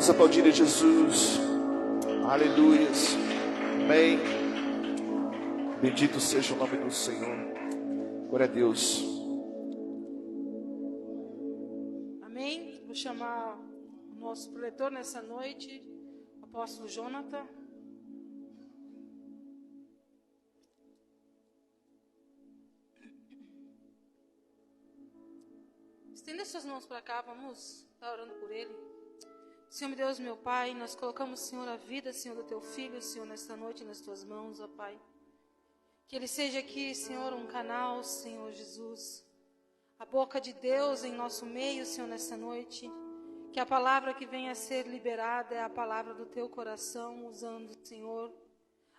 Vamos aplaudir a Jesus. Aleluias. Amém. Bendito seja o nome do Senhor. Glória a Deus. Amém. Vou chamar o nosso preletor nessa noite, o apóstolo Jonathan. Estenda suas mãos para cá, vamos estar orando por ele. Senhor meu Deus, meu Pai, nós colocamos, Senhor, a vida, Senhor, do Teu Filho, Senhor, nesta noite nas Tuas mãos, ó Pai. Que ele seja aqui, Senhor, um canal, Senhor Jesus. A boca de Deus em nosso meio, Senhor, nesta noite. Que a palavra que venha a ser liberada é a palavra do Teu coração, usando, Senhor,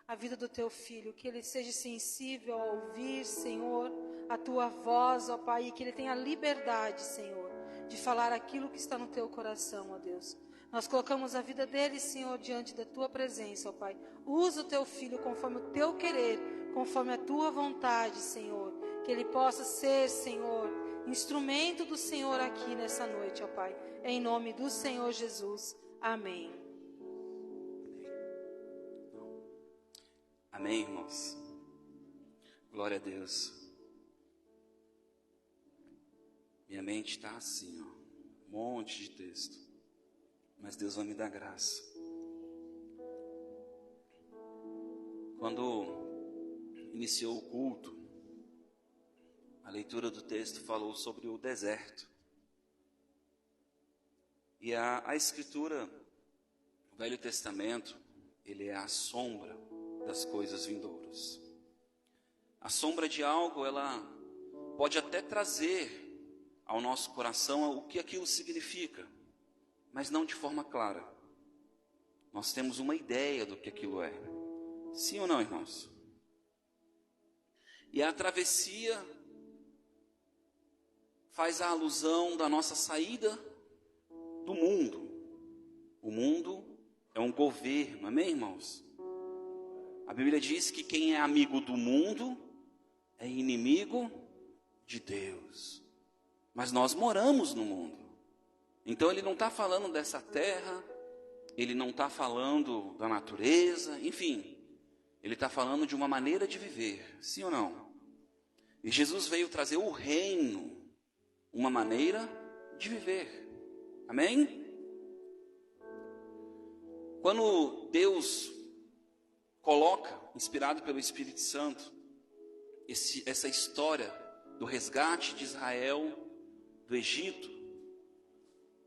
a vida do Teu Filho. Que ele seja sensível a ouvir, Senhor, a Tua voz, ó Pai. E que ele tenha liberdade, Senhor, de falar aquilo que está no Teu coração, ó Deus. Nós colocamos a vida dele, Senhor, diante da Tua presença, ó Pai. Usa o Teu Filho conforme o Teu querer, conforme a Tua vontade, Senhor. Que ele possa ser, Senhor, instrumento do Senhor aqui nessa noite, ó Pai. Em nome do Senhor Jesus. Amém. Amém, irmãos. Glória a Deus. Minha mente está assim, ó, um monte de texto. Mas Deus vai me dar graça. Quando iniciou o culto, a leitura do texto falou sobre o deserto. E a Escritura, o Velho Testamento, ele é a sombra das coisas vindouras. A sombra de algo, ela pode até trazer ao nosso coração o que aquilo significa, mas não de forma clara. Nós temos uma ideia do que aquilo é. Sim ou não, irmãos? E a travessia faz a alusão da nossa saída do mundo. O mundo é um governo, amém, irmãos? A Bíblia diz que quem é amigo do mundo é inimigo de Deus. Mas nós moramos no mundo. Então ele não está falando dessa terra, ele não está falando da natureza, enfim. Ele está falando de uma maneira de viver, sim ou não? E Jesus veio trazer o reino, uma maneira de viver, amém? Quando Deus coloca, inspirado pelo Espírito Santo, essa história do resgate de Israel do Egito,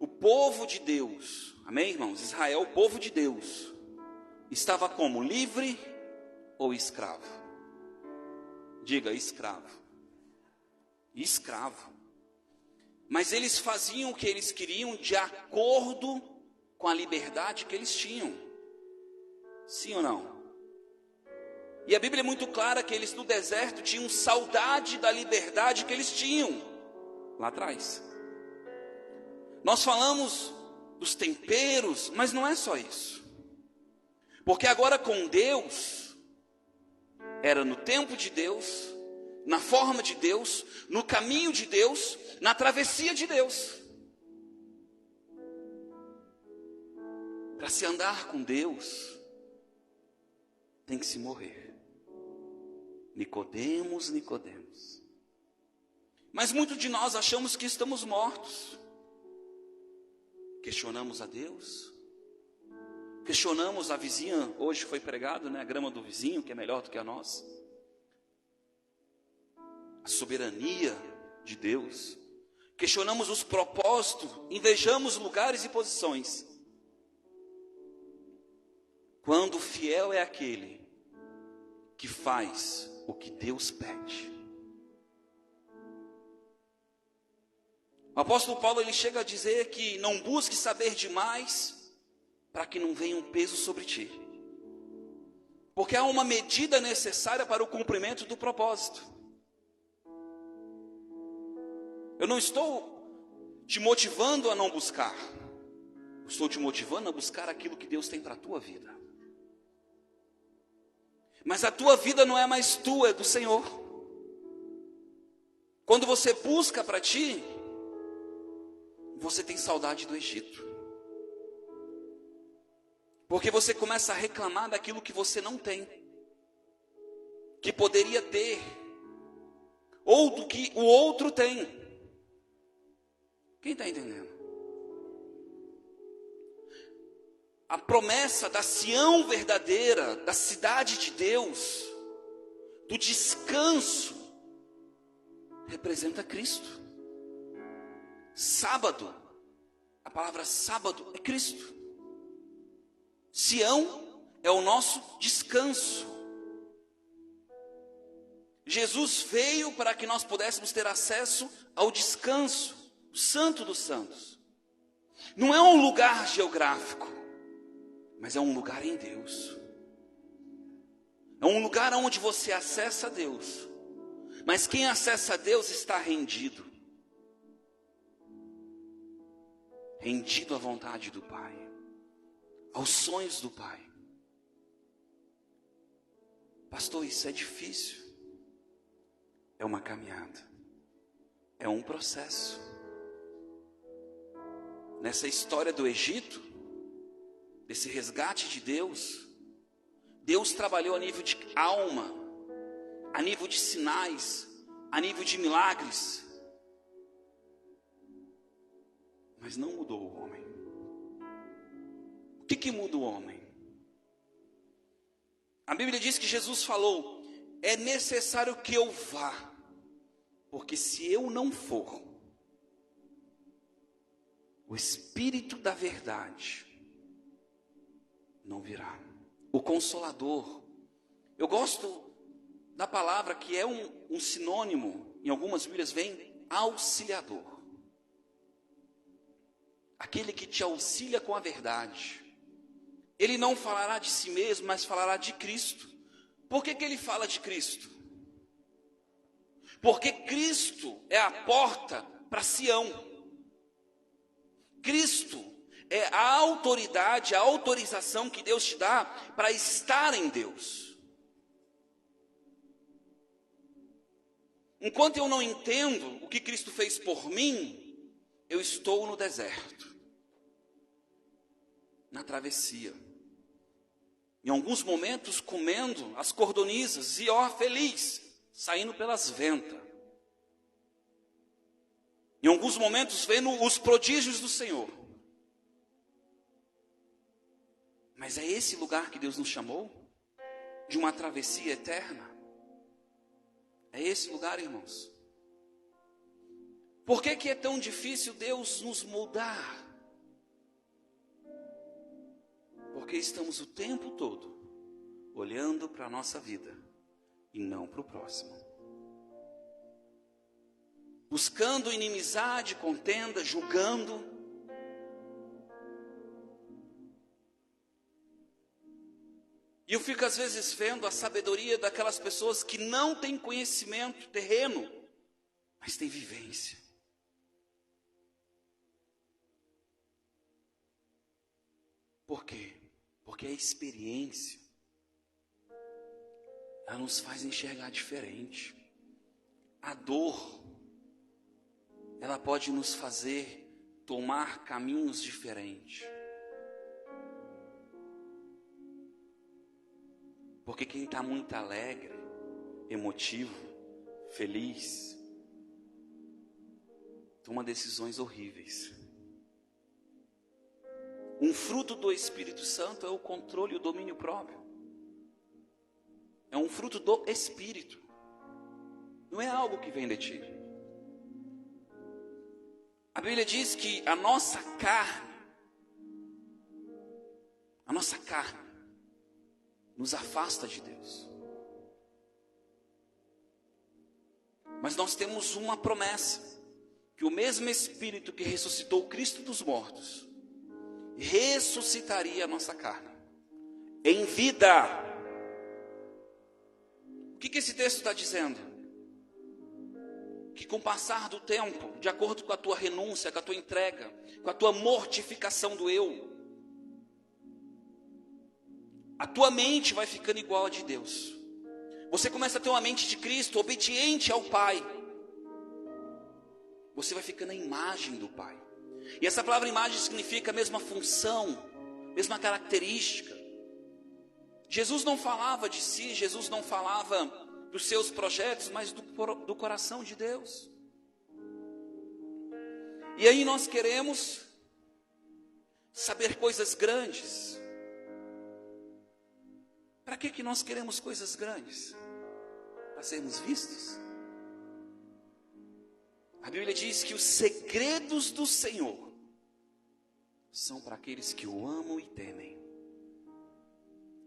o povo de Deus, amém, irmãos? Israel, o povo de Deus, estava como? Livre ou escravo? Diga, escravo. Escravo. Mas eles faziam o que eles queriam de acordo com a liberdade que eles tinham. Sim ou não? E a Bíblia é muito clara que eles no deserto tinham saudade da liberdade que eles tinham lá atrás. Nós falamos dos temperos, mas não é só isso. Porque agora com Deus, era no tempo de Deus, na forma de Deus, no caminho de Deus, na travessia de Deus. Para se andar com Deus, tem que se morrer. Nicodemos. Mas muitos de nós achamos que estamos mortos. Questionamos a Deus. Questionamos a vizinha. Hoje foi pregado, né? A grama do vizinho, que é melhor do que a nossa. A soberania de Deus. Questionamos os propósitos. Invejamos lugares e posições. Quando fiel é aquele que faz o que Deus pede. O apóstolo Paulo, ele chega a dizer que não busque saber demais para que não venha um peso sobre ti. Porque há uma medida necessária para o cumprimento do propósito. Eu não estou te motivando a não buscar. Eu estou te motivando a buscar aquilo que Deus tem para a tua vida. Mas a tua vida não é mais tua, é do Senhor. Quando você busca para ti, você tem saudade do Egito. Porque você começa a reclamar daquilo que você não tem, que poderia ter, ou do que o outro tem. Quem está entendendo? A promessa da Sião verdadeira, da cidade de Deus, do descanso, representa Cristo. Sábado, a palavra sábado é Cristo. Sião é o nosso descanso. Jesus veio para que nós pudéssemos ter acesso ao descanso, o Santo dos Santos. Não é um lugar geográfico, mas é um lugar em Deus. É um lugar onde você acessa a Deus. Mas quem acessa a Deus está rendido. Rendido à vontade do Pai, aos sonhos do Pai. Pastor, isso é difícil. É uma caminhada. É um processo. Nessa história do Egito, desse resgate de Deus, Deus trabalhou a nível de alma, a nível de sinais, a nível de milagres, mas não mudou o homem. O que muda o homem? A Bíblia diz que Jesus falou: é necessário que eu vá, porque se eu não for, o Espírito da verdade não virá. O Consolador. Eu gosto da palavra que é um sinônimo, em algumas Bíblias vem auxiliador. Aquele que te auxilia com a verdade. Ele não falará de si mesmo, mas falará de Cristo. Por que ele fala de Cristo? Porque Cristo é a porta para Sião. Cristo é a autoridade, a autorização que Deus te dá para estar em Deus. Enquanto eu não entendo o que Cristo fez por mim, eu estou no deserto, na travessia. Em alguns momentos comendo as cordonizas e feliz, saindo pelas ventas. Em alguns momentos vendo os prodígios do Senhor. Mas é esse lugar que Deus nos chamou? De uma travessia eterna? É esse lugar, irmãos? Por que é tão difícil Deus nos moldar? Porque estamos o tempo todo olhando para a nossa vida e não para o próximo. Buscando inimizade, contenda, julgando. E eu fico às vezes vendo a sabedoria daquelas pessoas que não têm conhecimento terreno, mas têm vivência. Por quê? Porque a experiência, ela nos faz enxergar diferente. A dor, ela pode nos fazer tomar caminhos diferentes. Porque quem está muito alegre, emotivo, feliz, toma decisões horríveis. Um fruto do Espírito Santo é o controle e o domínio próprio. É um fruto do Espírito. Não é algo que vem de ti. A Bíblia diz que a nossa carne nos afasta de Deus. Mas nós temos uma promessa, que o mesmo Espírito que ressuscitou o Cristo dos mortos, ressuscitaria a nossa carne, em vida. O que esse texto está dizendo? Que com o passar do tempo, de acordo com a tua renúncia, com a tua entrega, com a tua mortificação do eu, a tua mente vai ficando igual a de Deus. Você começa a ter uma mente de Cristo, obediente ao Pai. Você vai ficando a imagem do Pai. E essa palavra imagem significa a mesma função. mesma característica. Jesus não falava de si, Jesus não falava dos seus projetos, mas do coração de Deus. E aí nós queremos saber coisas grandes. Para que nós queremos coisas grandes? Para sermos vistos? A Bíblia diz que os segredos do Senhor são para aqueles que o amam e temem.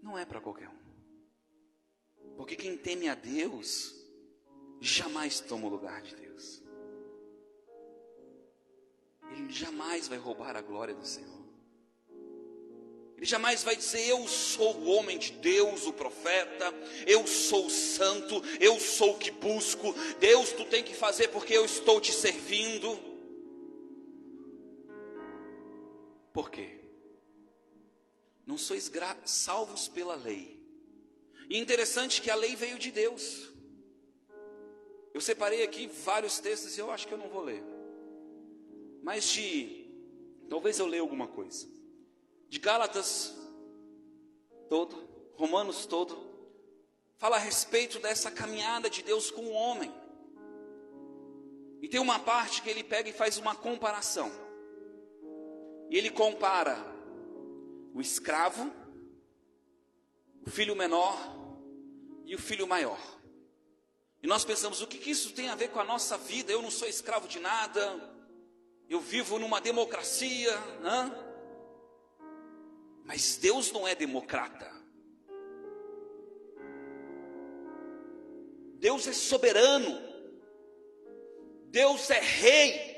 Não é para qualquer um. Porque quem teme a Deus jamais toma o lugar de Deus. Ele jamais vai roubar a glória do Senhor. Ele jamais vai dizer: eu sou o homem de Deus, o profeta, eu sou o santo, eu sou o que busco. Deus, tu tem que fazer porque eu estou te servindo. Por quê? Não sois salvos pela lei. E interessante que a lei veio de Deus. Eu separei aqui vários textos e eu acho que eu não vou ler. Mas talvez eu leia alguma coisa. De Gálatas todo, Romanos todo, fala a respeito dessa caminhada de Deus com o homem. E tem uma parte que ele pega e faz uma comparação. E ele compara o escravo, o filho menor e o filho maior. E nós pensamos: o que isso tem a ver com a nossa vida? Eu não sou escravo de nada, eu vivo numa democracia, né? Mas Deus não é democrata. Deus é soberano. Deus é rei.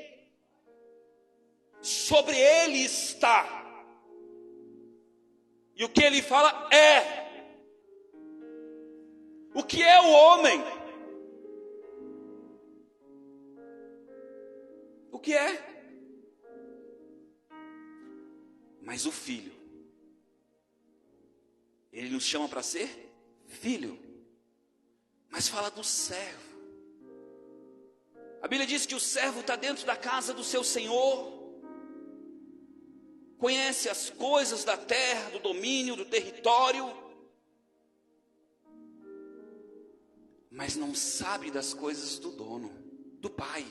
Sobre ele está. E o que ele fala é. O que é o homem? O que é? Mas o filho, ele nos chama para ser filho. Mas fala do servo. A Bíblia diz que o servo está dentro da casa do seu senhor. Conhece as coisas da terra, do domínio, do território. Mas não sabe das coisas do dono, do pai.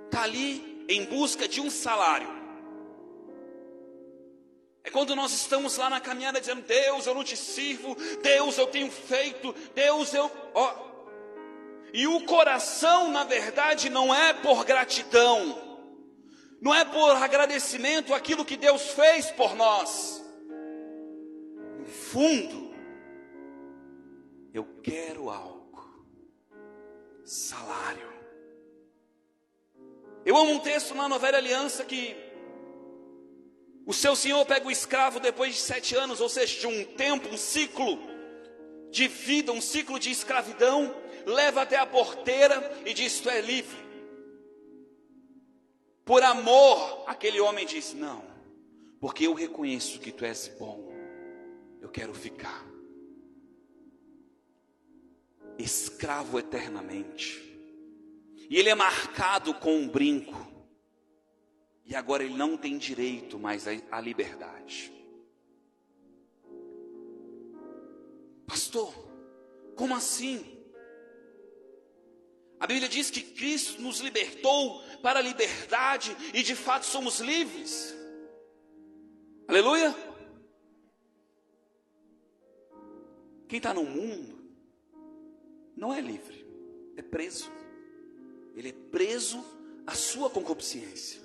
Está ali em busca de um salário. É quando nós estamos lá na caminhada dizendo: Deus, eu não te sirvo, Deus, eu tenho feito, Deus, eu... E o coração, na verdade, não é por gratidão, não é por agradecimento àquilo que Deus fez por nós. No fundo, eu quero algo, salário. Eu amo um texto lá na Velha Aliança que o seu senhor pega o escravo depois de 7 anos, ou seja, de um tempo, um ciclo de vida, um ciclo de escravidão, leva até a porteira e diz: tu é livre. Por amor, aquele homem diz: não, porque eu reconheço que tu és bom, eu quero ficar. Escravo eternamente. E ele é marcado com um brinco. E agora ele não tem direito mais à liberdade. Pastor, como assim? A Bíblia diz que Cristo nos libertou para a liberdade e de fato somos livres. Aleluia. Quem está no mundo não é livre, é preso. Ele é preso à sua concupiscência.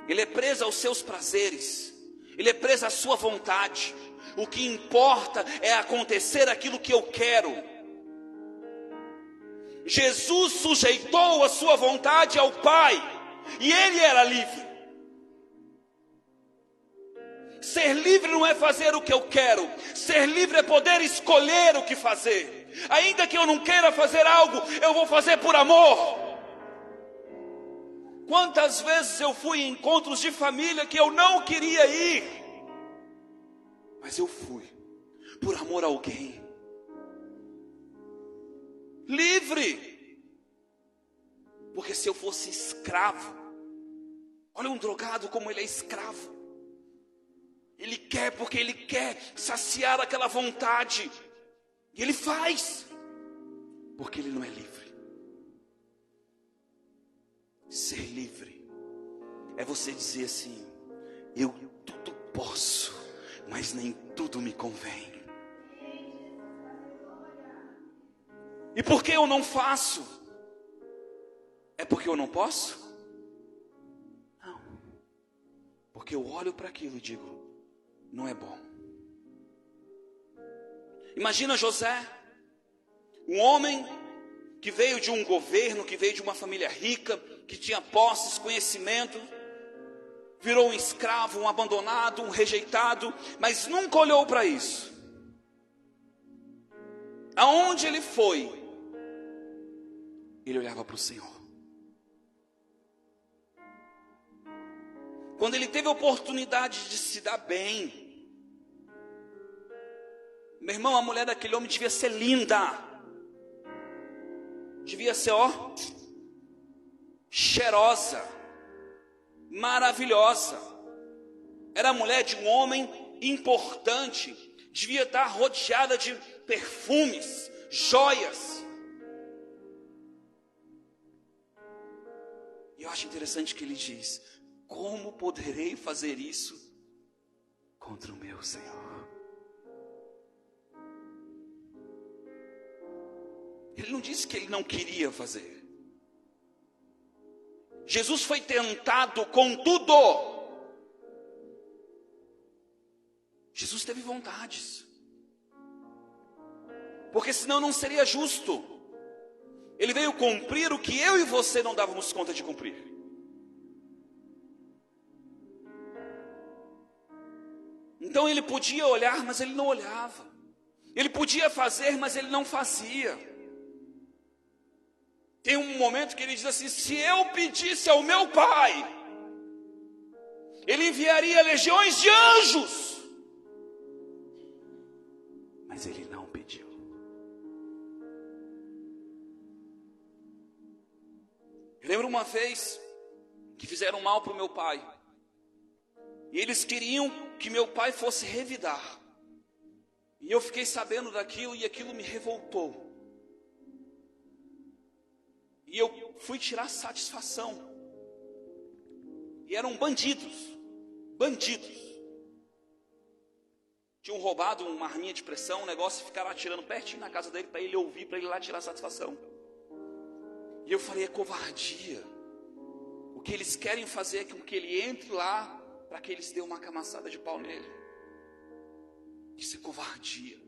Ele é preso aos seus prazeres. Ele é preso à sua vontade. O que importa é acontecer aquilo que eu quero. Jesus sujeitou a sua vontade ao Pai. E ele era livre. Ser livre não é fazer o que eu quero. Ser livre é poder escolher o que fazer. Ainda que eu não queira fazer algo, eu vou fazer por amor. Quantas vezes eu fui em encontros de família que eu não queria ir, mas eu fui, por amor a alguém. Livre. Porque se eu fosse escravo, olha Olha um drogado como ele é escravo. Ele quer porque ele quer saciar aquela vontade. E ele faz, porque ele não é livre. Ser livre é você dizer assim: eu tudo posso, mas nem tudo me convém. E por que eu não faço? É porque eu não posso? Não. Porque eu olho para aquilo e digo: não é bom. Imagina José, um homem que veio de um governo, que veio de uma família rica, que tinha posses, conhecimento, virou um escravo, um abandonado, um rejeitado, mas nunca olhou para isso. Aonde ele foi, ele olhava para o Senhor. Quando ele teve a oportunidade de se dar bem, meu irmão, a mulher daquele homem devia ser linda, devia ser, cheirosa, maravilhosa. Era a mulher de um homem importante, devia estar rodeada de perfumes, joias. E eu acho interessante que ele diz: como poderei fazer isso contra o meu Senhor? Ele não disse que ele não queria fazer. Jesus foi tentado com tudo. Jesus teve vontades. Porque senão não seria justo. Ele veio cumprir o que eu e você não dávamos conta de cumprir. Então ele podia olhar, mas ele não olhava. Ele podia fazer, mas ele não fazia. Tem um momento que ele diz assim: se eu pedisse ao meu Pai, Ele enviaria legiões de anjos. Mas ele não pediu. Eu lembro uma vez que fizeram mal para o meu pai. E eles queriam que meu pai fosse revidar. E eu fiquei sabendo daquilo e aquilo me revoltou. E eu fui tirar satisfação. E eram bandidos. Tinham roubado uma arminha de pressão, um negócio, e ficaram atirando pertinho na casa dele para ele ouvir, para ele ir lá tirar satisfação. E eu falei: é covardia. O que eles querem fazer é que ele entre lá para que eles dêem uma camaçada de pau nele. Isso é covardia.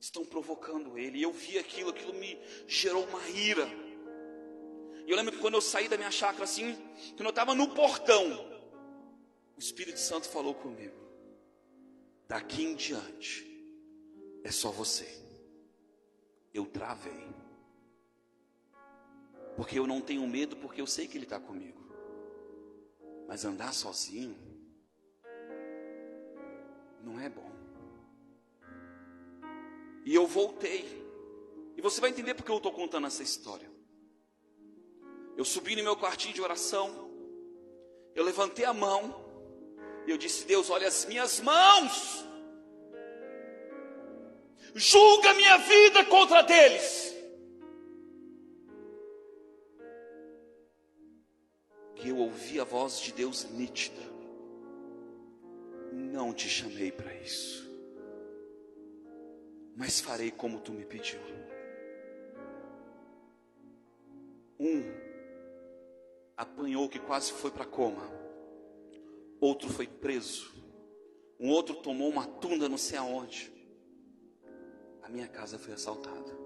Estão provocando ele. E eu vi aquilo me gerou uma ira. E eu lembro que quando eu saí da minha chácara assim, quando eu estava no portão, o Espírito Santo falou comigo: daqui em diante é só você. Eu travei. Porque eu não tenho medo, porque eu sei que Ele está comigo. Mas andar sozinho não é bom. E eu voltei. E você vai entender porque eu estou contando essa história. Eu subi no meu quartinho de oração. Eu levantei a mão. E eu disse: Deus, olha as minhas mãos. Julga a minha vida contra deles. Que eu ouvi a voz de Deus nítida: não te chamei para isso, mas farei como tu me pediu. Apanhou que quase foi para coma. Outro foi preso. Um outro tomou uma tunda não sei aonde. A minha casa foi assaltada.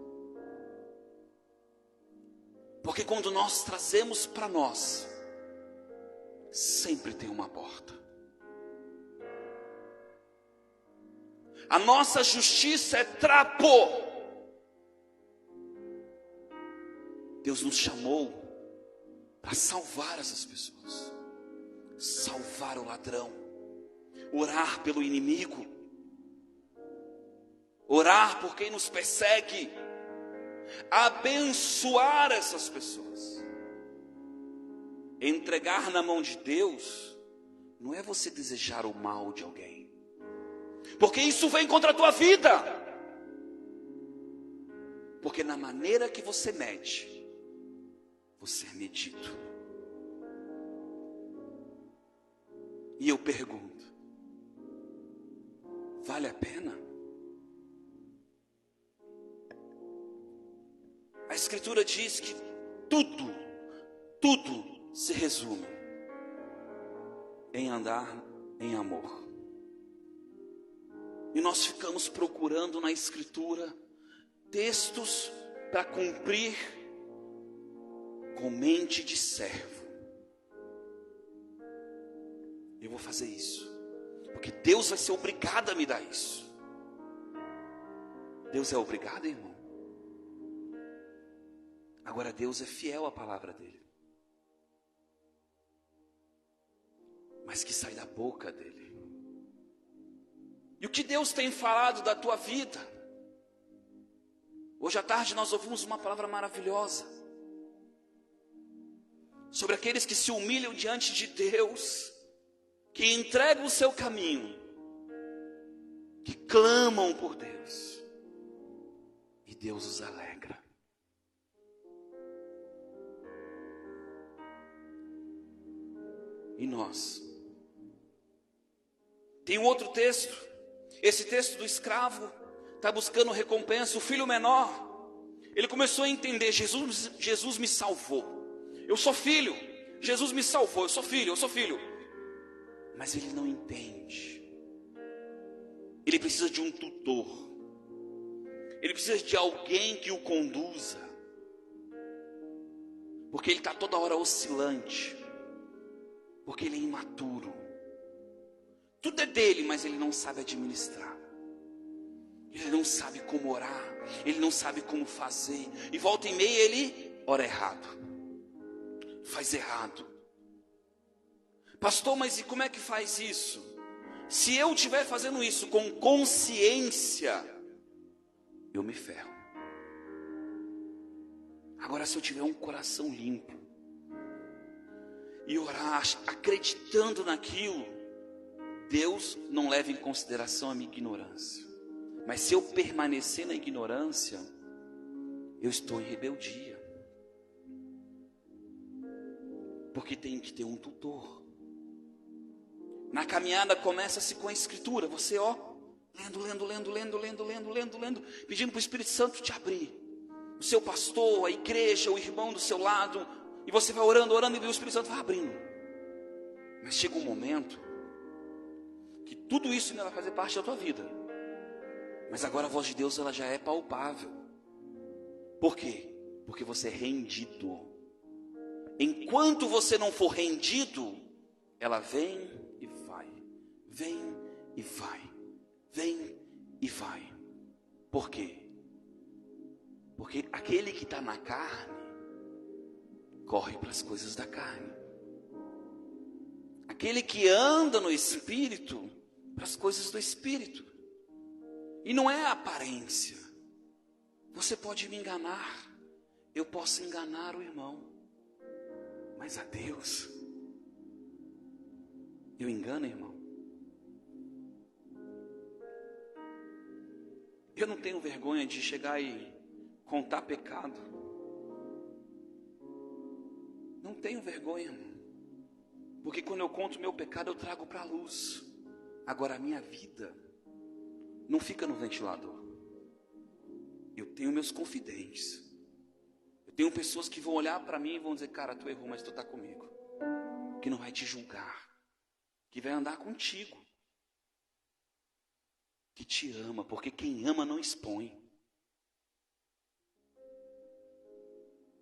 Porque quando nós trazemos para nós, sempre tem uma porta. A nossa justiça é trapo. Deus nos chamou para salvar essas pessoas, salvar o ladrão, orar pelo inimigo, orar por quem nos persegue, abençoar essas pessoas. Entregar na mão de Deus não é você desejar o mal de alguém, porque isso vem contra a tua vida. Porque na maneira que você mede, você é medido. E eu pergunto, vale a pena? A Escritura diz que tudo se resume em andar em amor. E nós ficamos procurando na Escritura textos para cumprir com mente de servo. Eu vou fazer isso, porque Deus vai ser obrigado a me dar isso. Deus é obrigado, irmão? Agora Deus é fiel à palavra dele, mas que sai da boca dele. E o que Deus tem falado da tua vida? Hoje à tarde nós ouvimos uma palavra maravilhosa sobre aqueles que se humilham diante de Deus, que entregam o seu caminho, que clamam por Deus, e Deus os alegra. E nós? Tem um outro texto, esse texto do escravo está buscando recompensa. O filho menor, ele começou a entender: Jesus me salvou, eu sou filho, Jesus me salvou, eu sou filho. Mas ele não entende. Ele precisa de um tutor, ele precisa de alguém que o conduza, porque ele está toda hora oscilante, porque ele é imaturo. Tudo é dele, mas ele não sabe administrar. Ele não sabe como orar, ele não sabe como fazer. E volta e meia ele ora errado, faz errado. Pastor, mas e como é que faz isso? Se eu estiver fazendo isso com consciência, eu me ferro. Agora, se eu tiver um coração limpo e orar acreditando naquilo, Deus não leva em consideração a minha ignorância. Mas se eu permanecer na ignorância, eu estou em rebeldia. Porque tem que ter um tutor. Na caminhada começa-se com a Escritura. Você lendo, pedindo para o Espírito Santo te abrir. O seu pastor, a igreja, o irmão do seu lado. E você vai orando, e o Espírito Santo vai abrindo. Mas chega um momento que tudo isso ainda vai fazer parte da tua vida. Mas agora a voz de Deus, ela já é palpável. Por quê? Porque você é rendido. Enquanto você não for rendido, ela vem e vai, vem e vai, vem e vai. Por quê? Porque aquele que está na carne corre para as coisas da carne. Aquele que anda no Espírito, para as coisas do Espírito. E não é a aparência. Você pode me enganar, eu posso enganar o irmão, mas a Deus eu engano, irmão? Eu não tenho vergonha de chegar e contar pecado. Não tenho vergonha, irmão. Porque quando eu conto meu pecado, eu trago para a luz. Agora a minha vida não fica no ventilador. Eu tenho meus confidentes. Eu tenho pessoas que vão olhar para mim e vão dizer: cara, tu errou, mas tu está comigo. Que não vai te julgar. Que vai andar contigo. Que te ama, porque quem ama não expõe.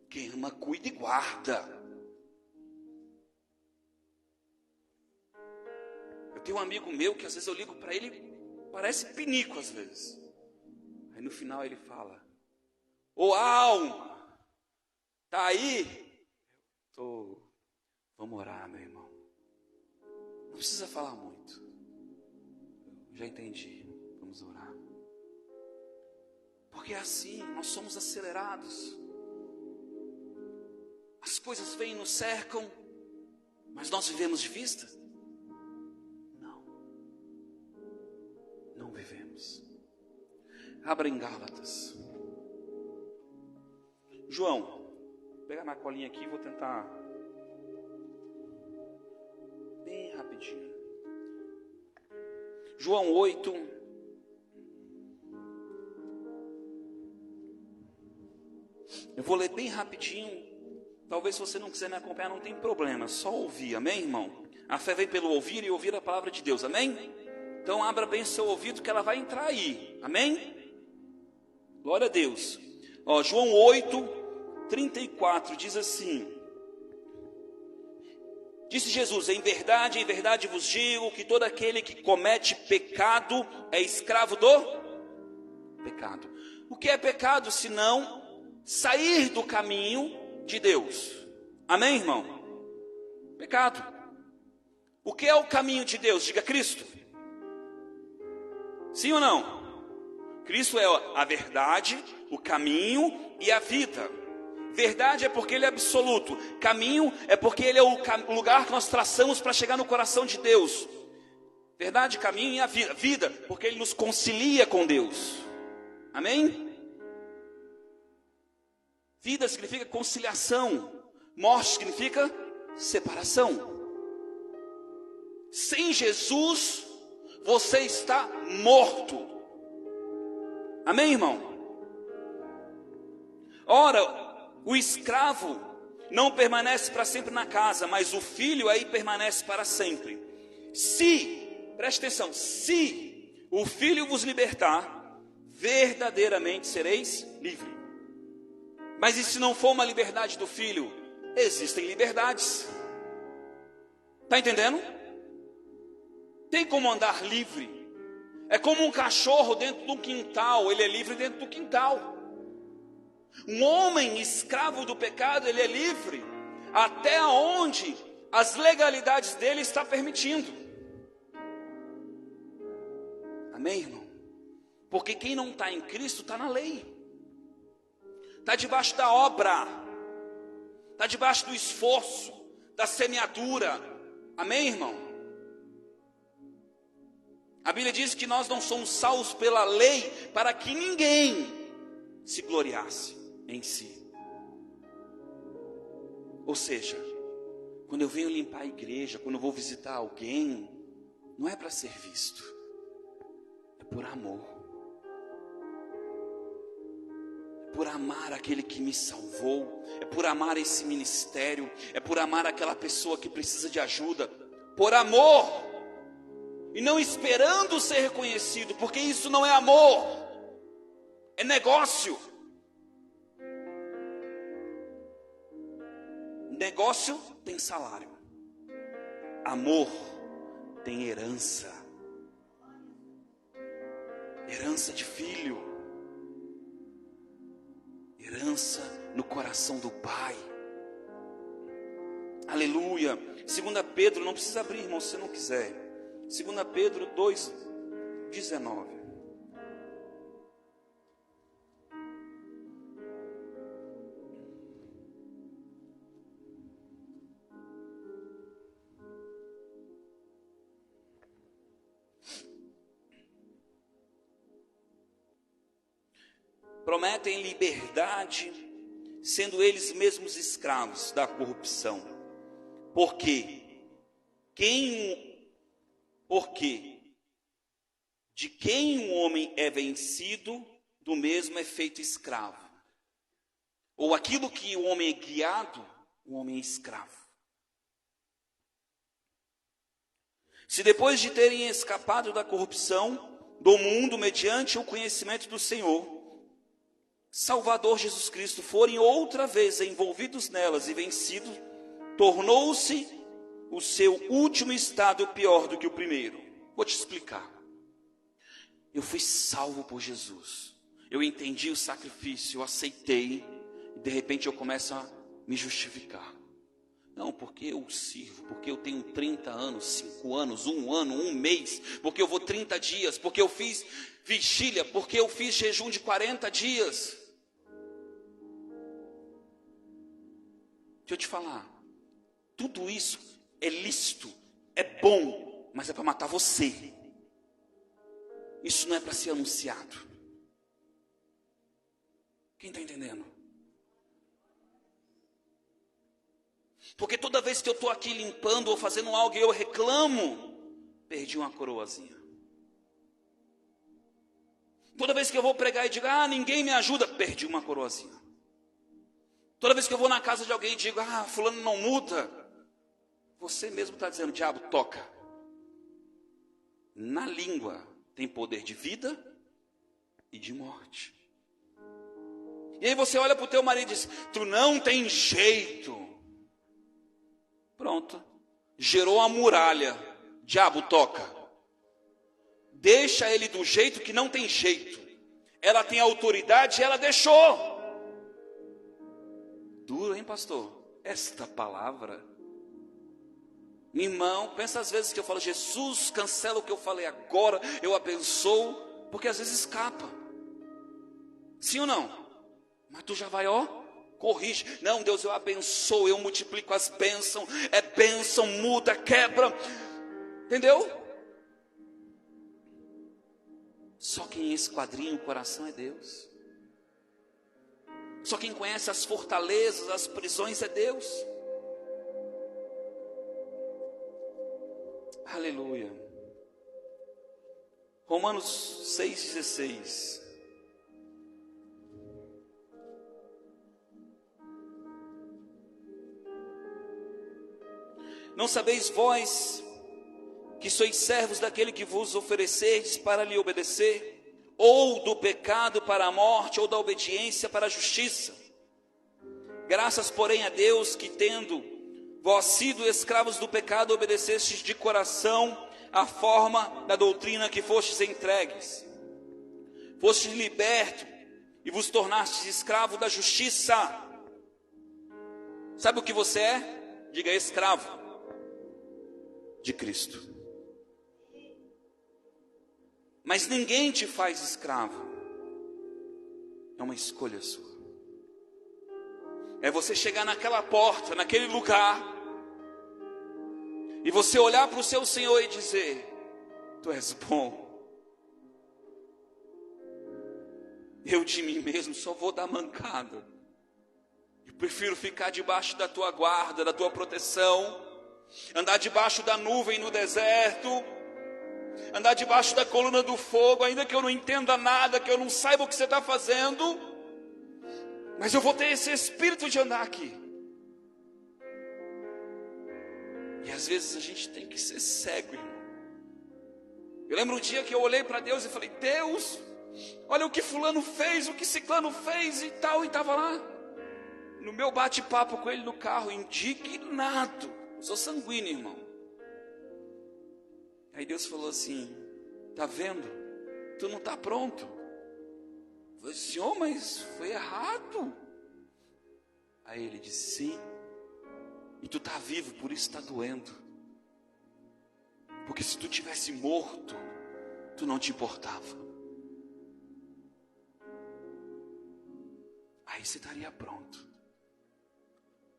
Quem ama cuida e guarda. Eu tenho um amigo meu que às vezes eu ligo para ele, parece pinico às vezes. Aí no final ele fala: ô alma, tá aí? Tô. Vamos orar, meu irmão. Não precisa falar muito. Já entendi. Vamos orar. Porque é assim, nós somos acelerados. As coisas vêm e nos cercam, Mas nós vivemos de vista? Não. Não vivemos. Abra em Gálatas. João, vou pegar na colinha aqui e vou tentar bem rapidinho. João 8. Eu vou ler bem rapidinho. Talvez se você não quiser me acompanhar, não tem problema. Só ouvir, amém, irmão? A fé vem pelo ouvir e ouvir a palavra de Deus, amém? Então abra bem seu ouvido que ela vai entrar aí, amém? Glória a Deus. Ó, João 8, 34 diz assim: disse Jesus, em verdade vos digo que todo aquele que comete pecado é escravo do pecado. O que é pecado senão sair do caminho de Deus? Amém, irmão? Pecado. O que é o caminho de Deus? Diga Cristo. Sim ou não? Cristo é a verdade, o caminho e a vida. Verdade é porque Ele é absoluto. Caminho é porque Ele é o lugar que nós traçamos para chegar no coração de Deus. Verdade, caminho e a vida. Vida, porque Ele nos concilia com Deus. Amém? Vida significa conciliação. Morte significa separação. Sem Jesus, você está morto. Amém, irmão? Ora, o escravo não permanece para sempre na casa, mas o filho aí permanece para sempre. Preste atenção, se o filho vos libertar, verdadeiramente sereis livres. Mas e se não for uma liberdade do filho? Existem liberdades. Está entendendo? Tem como andar livre. É como um cachorro dentro do quintal, ele é livre dentro do quintal. Um homem escravo do pecado, ele é livre até onde as legalidades dele estão permitindo. Amém, irmão? Porque quem não está em Cristo está na lei, está debaixo da obra, está debaixo do esforço, da semeadura. Amém, irmão? A Bíblia diz que nós não somos salvos pela lei para que ninguém se gloriasse em si. Ou seja, quando eu venho limpar a igreja, quando eu vou visitar alguém, não é para ser visto, é por amor. É por amar aquele que me salvou, é por amar esse ministério, é por amar aquela pessoa que precisa de ajuda, por amor. E não esperando ser reconhecido, porque isso não é amor, é negócio. Negócio tem salário, amor tem herança, herança de filho, herança no coração do Pai. Aleluia. 2 Pedro, não precisa abrir, irmão, se você não quiser. 2 Pedro 2:19. Prometem liberdade, sendo eles mesmos escravos da corrupção. Porque de quem um homem é vencido, do mesmo é feito escravo. Ou aquilo que o homem é guiado, o homem é escravo. Se depois de terem escapado da corrupção do mundo mediante o conhecimento do Senhor, Salvador Jesus Cristo, forem outra vez envolvidos nelas e vencidos, tornou-se o seu último estado pior do que o primeiro. Vou te explicar. Eu fui salvo por Jesus. Eu entendi o sacrifício, eu aceitei. E de repente eu começo a me justificar. Não, porque eu sirvo, porque eu tenho 30 anos, 5 anos, 1 ano, 1 mês, porque eu vou 30 dias, porque eu fiz vigília, porque eu fiz jejum de 40 dias. Deixa eu te falar, tudo isso é lícito, é bom, mas é para matar você. Isso não é para ser anunciado. Quem está entendendo? Porque toda vez que eu estou aqui limpando ou fazendo algo e eu reclamo, perdi uma coroazinha. Toda vez que eu vou pregar e digo, ninguém me ajuda, perdi uma coroazinha. Toda vez que eu vou na casa de alguém e digo, fulano não muda, você mesmo está dizendo, diabo, toca. Na língua tem poder de vida e de morte. E aí você olha para o teu marido e diz, tu não tem jeito. Pronto, gerou uma muralha, diabo, toca. Deixa ele do jeito que não tem jeito. Ela tem autoridade e ela deixou. Duro, hein, pastor? Esta palavra. Meu irmão, pensa às vezes que eu falo, Jesus, cancela o que eu falei agora, eu abençoo, porque às vezes escapa. Sim ou não? Mas tu já vai, corrige. Não, Deus, eu abençoo, eu multiplico as bênçãos. É bênção, muda, quebra. Entendeu? Só quem esquadrinha o coração é Deus. Só quem conhece as fortalezas, as prisões é Deus. Aleluia. Romanos 6,16. Não sabeis vós que sois servos daquele que vos oferecerdes para lhe obedecer, ou do pecado para a morte, ou da obediência para a justiça? Graças, porém, a Deus que, tendo vós sido escravos do pecado, obedecestes de coração a forma da doutrina que fostes entregues. Fostes libertos e vos tornastes escravo da justiça. Sabe o que você é? Diga, escravo de Cristo. Mas ninguém te faz escravo. É uma escolha sua. É você chegar naquela porta, naquele lugar, e você olhar para o seu Senhor e dizer, tu és bom. Eu de mim mesmo só vou dar mancada. Eu prefiro ficar debaixo da tua guarda, da tua proteção, andar debaixo da nuvem no deserto, andar debaixo da coluna do fogo, ainda que eu não entenda nada, que eu não saiba o que você está fazendo, mas eu vou ter esse espírito de andar aqui. E às vezes a gente tem que ser cego, irmão. Eu lembro um dia que eu olhei para Deus e falei, Deus, olha o que fulano fez, o que ciclano fez e tal, e estava lá, no meu bate-papo com ele no carro, indignado. Eu sou sanguíneo, irmão. Aí Deus falou assim, tá vendo? Tu não está pronto. Eu falei, Senhor, mas foi errado. Aí ele disse, sim. E tu está vivo, por isso está doendo. Porque se tu tivesse morto, tu não te importava. Aí você estaria pronto.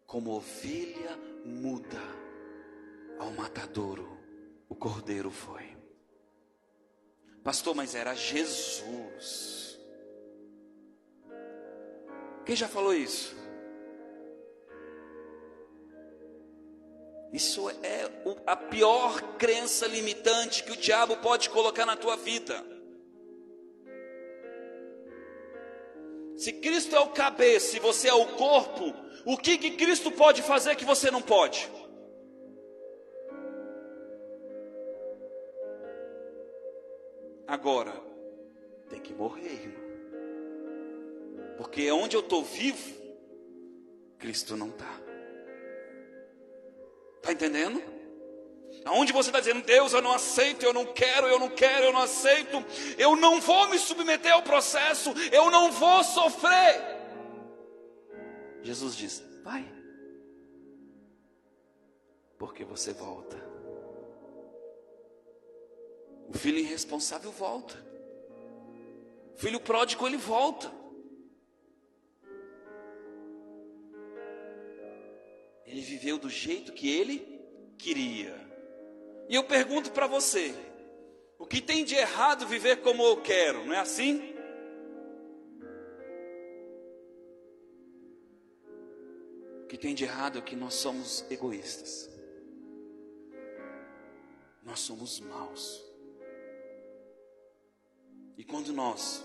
Como ovelha muda ao matadouro, o cordeiro foi. Pastor, mas era Jesus. Quem já falou isso? Isso é a pior crença limitante que o diabo pode colocar na tua vida. Se Cristo é o cabeça e você é o corpo, o que Cristo pode fazer que você não pode? Agora, tem que morrer, irmão. Porque onde eu estou vivo, Cristo não está. Está entendendo? Aonde você está dizendo, Deus, eu não aceito, eu não quero, eu não aceito, eu não vou me submeter ao processo, eu não vou sofrer. Jesus diz, vai. Porque você volta. O filho irresponsável volta. O filho pródigo, ele volta. Ele viveu do jeito que ele queria. E eu pergunto para você, o que tem de errado viver como eu quero, não é assim? O que tem de errado é que nós somos egoístas. Nós somos maus. E quando nós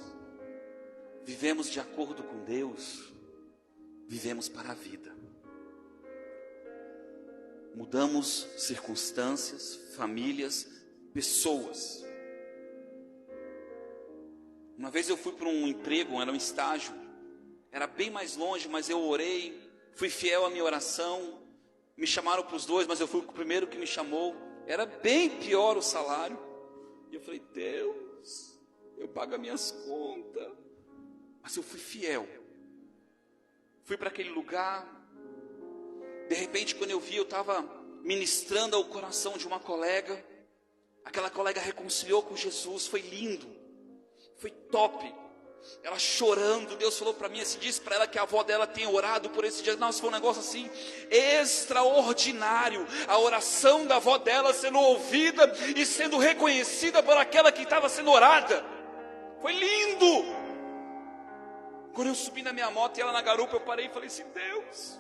vivemos de acordo com Deus, vivemos para a vida. Mudamos circunstâncias, famílias, pessoas. Uma vez eu fui para um emprego, era um estágio, era bem mais longe, mas eu orei, fui fiel à minha oração, me chamaram para os dois, mas eu fui o primeiro que me chamou, era bem pior o salário, e eu falei, Deus, eu pago as minhas contas, mas eu fui fiel, fui para aquele lugar. De repente, quando eu vi, eu estava ministrando ao coração de uma colega, aquela colega reconciliou com Jesus, foi lindo, foi top, ela chorando, Deus falou para mim, se disse para ela que a avó dela tinha orado por esse dia. Nossa, foi um negócio assim, extraordinário, a oração da avó dela sendo ouvida e sendo reconhecida por aquela que estava sendo orada, foi lindo. Quando eu subi na minha moto e ela na garupa, eu parei e falei assim, Deus,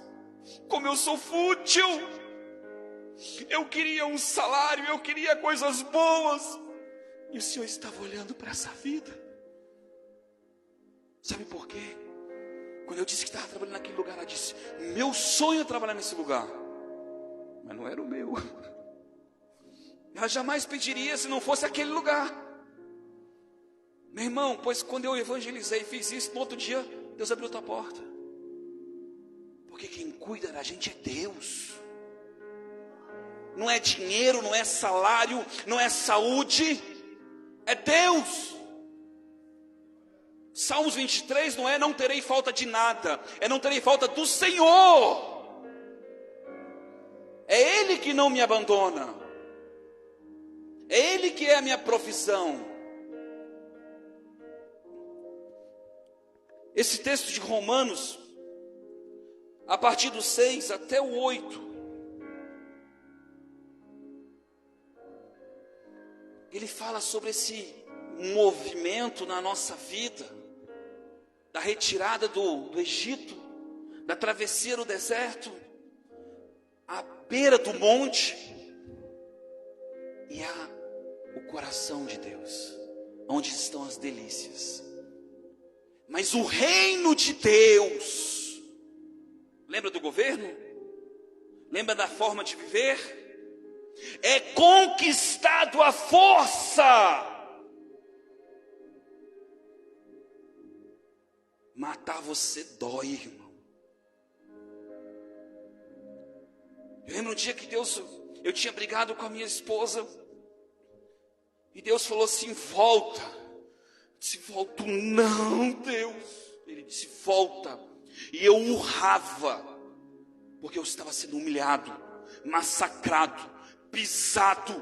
como eu sou fútil, eu queria um salário, eu queria coisas boas, e o Senhor estava olhando para essa vida. Sabe por quê? Quando eu disse que estava trabalhando naquele lugar, ela disse, meu sonho é trabalhar nesse lugar, mas não era o meu. Ela jamais pediria se não fosse aquele lugar. Meu irmão, pois quando eu evangelizei e fiz isso, no outro dia, Deus abriu outra porta. Porque quem cuida da gente é Deus. Não é dinheiro, não é salário, não é saúde, é Deus. Salmos 23 não é não terei falta de nada, é não terei falta do Senhor. É Ele que não me abandona, é Ele que é a minha profissão. Esse texto de Romanos, a partir do 6 até o 8, ele fala sobre esse movimento na nossa vida, da retirada do Egito, da travessia do deserto, à beira do monte, e o coração de Deus, onde estão as delícias. Mas o reino de Deus, lembra do governo? Lembra da forma de viver? É conquistado à força. Matar você dói, irmão. Eu lembro um dia que eu tinha brigado com a minha esposa, e Deus falou assim, volta. Eu disse, volto não, Deus. Ele disse, volta. E eu urrava, porque eu estava sendo humilhado, massacrado, pisado.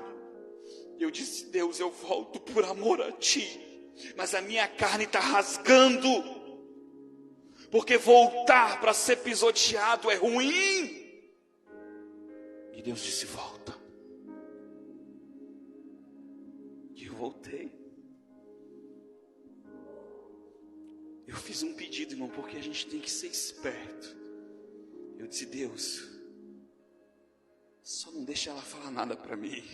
Eu disse, Deus, eu volto por amor a Ti, mas a minha carne está rasgando, porque voltar para ser pisoteado é ruim. E Deus disse, volta. E eu voltei. Eu fiz um pedido, irmão, porque a gente tem que ser esperto. Eu disse, Deus, só não deixa ela falar nada para mim.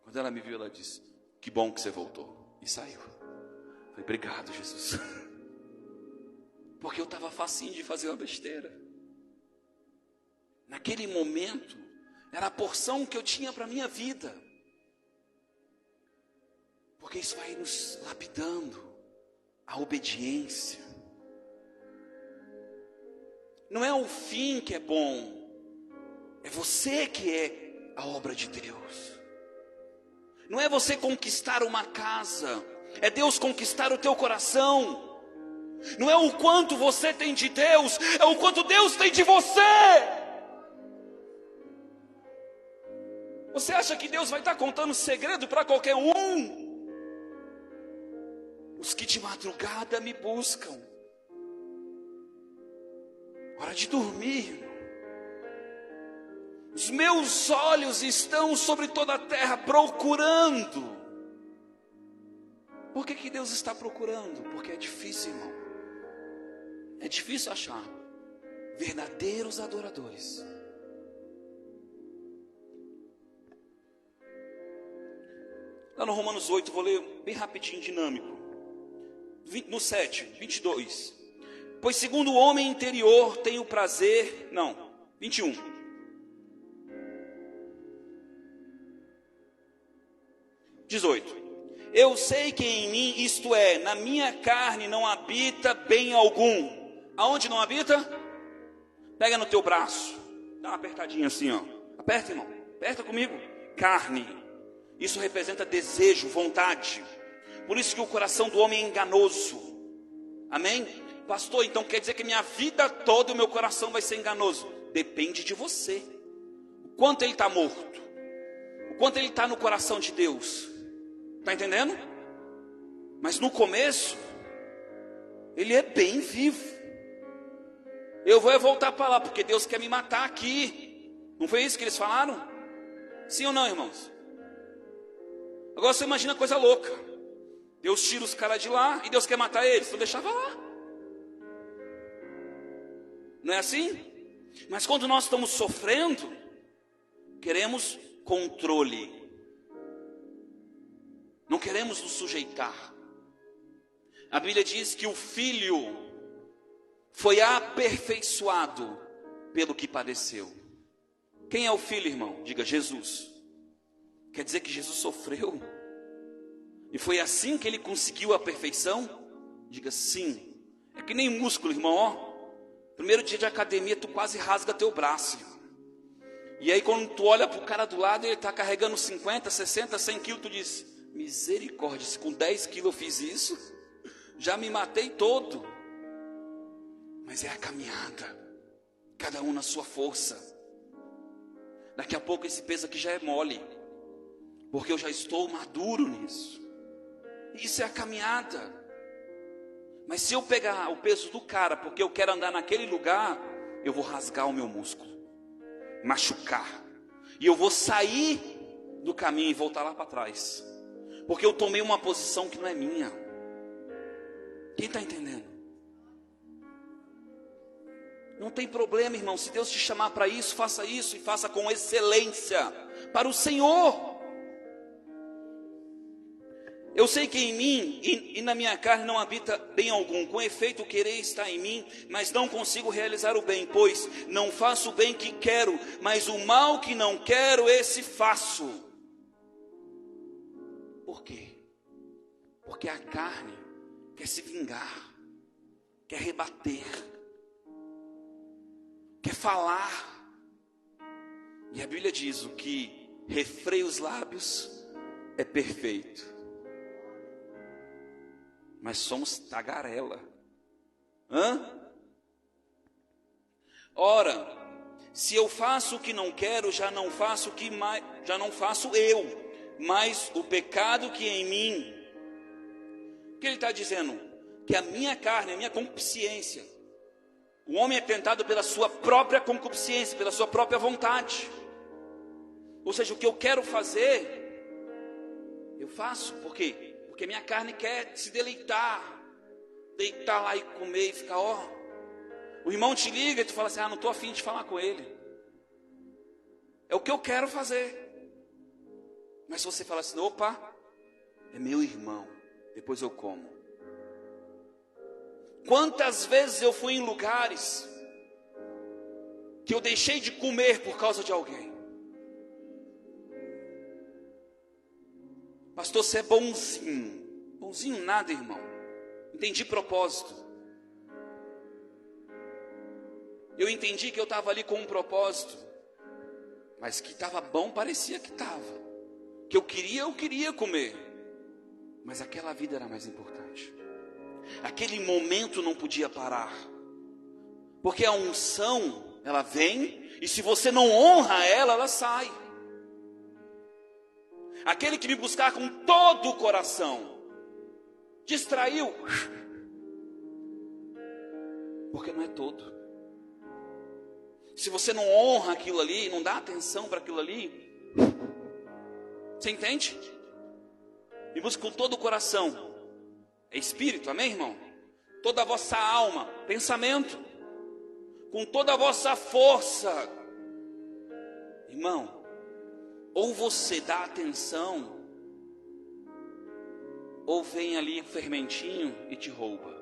Quando ela me viu, ela disse, que bom que você voltou. E saiu. Eu falei, obrigado, Jesus. Porque eu estava facinho de fazer uma besteira. Naquele momento, era a porção que eu tinha para a minha vida. Porque isso vai nos lapidando. A obediência. Não é o fim que é bom. É você que é a obra de Deus. Não é você conquistar uma casa. É Deus conquistar o teu coração. Não é o quanto você tem de Deus, é o quanto Deus tem de você. Você acha que Deus vai estar contando segredo para qualquer um? Os que de madrugada me buscam, hora de dormir, Os meus olhos estão sobre toda a terra procurando. Por que Deus está procurando? Porque é difícil, irmão. É difícil achar verdadeiros adoradores. Lá no Romanos 8, vou ler bem rapidinho, dinâmico. No 7, 22. Pois segundo o homem interior tem o prazer... Não, 21. Eu sei que em mim, isto é, na minha carne não habita bem algum. Aonde não habita? Pega no teu braço, dá uma apertadinha assim, ó. Aperta, irmão, aperta comigo. Carne, isso representa desejo, vontade. Por isso que o coração do homem é enganoso. Amém? Pastor, então quer dizer que minha vida toda o meu coração vai ser enganoso? Depende de você. O quanto ele está morto, o quanto ele está no coração de Deus. Está entendendo? Mas no começo, ele é bem vivo. Eu vou voltar para lá, porque Deus quer me matar aqui. Não foi isso que eles falaram? Sim ou não, irmãos? Agora você imagina coisa louca. Deus tira os caras de lá e Deus quer matar eles, então deixava lá. Não é assim? Mas quando nós estamos sofrendo, queremos controle. Não queremos nos sujeitar. A Bíblia diz que o Filho foi aperfeiçoado pelo que padeceu. Quem é o Filho, irmão? Diga Jesus. Quer dizer que Jesus sofreu? E foi assim que ele conseguiu a perfeição? Diga sim. É que nem músculo, irmão, ó. Primeiro dia de academia, tu quase rasga teu braço. E aí quando tu olha para o cara do lado, ele está carregando 50, 60, 100 quilos, tu diz... Misericórdia, se com 10 quilos eu fiz isso, já me matei todo. Mas é a caminhada, cada um na sua força. Daqui a pouco esse peso aqui já é mole, porque eu já estou maduro nisso. Isso é a caminhada. Mas se eu pegar o peso do cara, porque eu quero andar naquele lugar, eu vou rasgar o meu músculo, machucar, e eu vou sair do caminho e voltar lá para trás. Porque eu tomei uma posição que não é minha. Quem está entendendo? Não tem problema, irmão. Se Deus te chamar para isso, faça isso e faça com excelência para o Senhor. Eu sei que em mim e na minha carne não habita bem algum. Com efeito, o querer está em mim, mas não consigo realizar o bem. Pois não faço o bem que quero, mas o mal que não quero, esse faço. Por quê? Porque a carne quer se vingar, quer rebater, quer falar. E a Bíblia diz: o que refreia os lábios é perfeito. Mas somos tagarela. Ora, se eu faço o que não quero, já não faço eu. Mas o pecado que em mim, o que ele está dizendo? Que a minha carne, a minha concupiscência, o homem é tentado pela sua própria concupiscência, pela sua própria vontade. Ou seja, o que eu quero fazer, eu faço. Por quê? Porque minha carne quer se deleitar, deitar lá e comer e ficar, ó. O irmão te liga e tu fala assim: não estou afim de falar com ele. É o que eu quero fazer. Mas se você fala assim: opa, é meu irmão, depois eu como. Quantas vezes eu fui em lugares que eu deixei de comer por causa de alguém? Pastor, você é bonzinho. Bonzinho nada, irmão. Entendi propósito. Eu entendi que eu estava ali com um propósito, mas que estava bom, parecia que estava. Que eu queria comer, mas aquela vida era mais importante. Aquele momento não podia parar, porque a unção, ela vem, e se você não honra ela, ela sai. Aquele que me buscar com todo o coração, distraiu, porque não é todo. se você não honra aquilo ali, não dá atenção para aquilo ali, você entende? E busque com todo o coração, é espírito, amém, irmão? Toda a vossa alma, pensamento, com toda a vossa força, irmão, ou você dá atenção, ou vem ali um fermentinho e te rouba.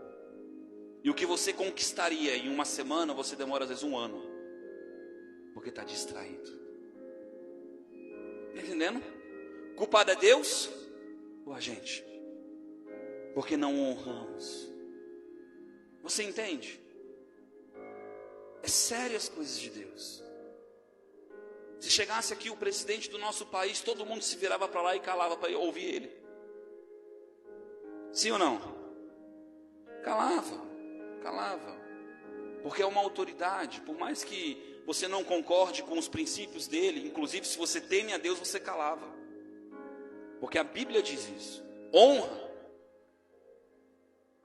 E o que você conquistaria em uma semana, você demora às vezes um ano, porque está distraído. Está entendendo? Culpado é Deus ou a gente? Porque não honramos. Você entende? É sério as coisas de Deus. Se chegasse aqui o presidente do nosso país, todo mundo se virava para lá e calava para ouvir ele. Sim ou não? Calava. Porque é uma autoridade. Por mais que você não concorde com os princípios dele, inclusive se você teme a Deus, você calava. Porque a Bíblia diz isso. Honra.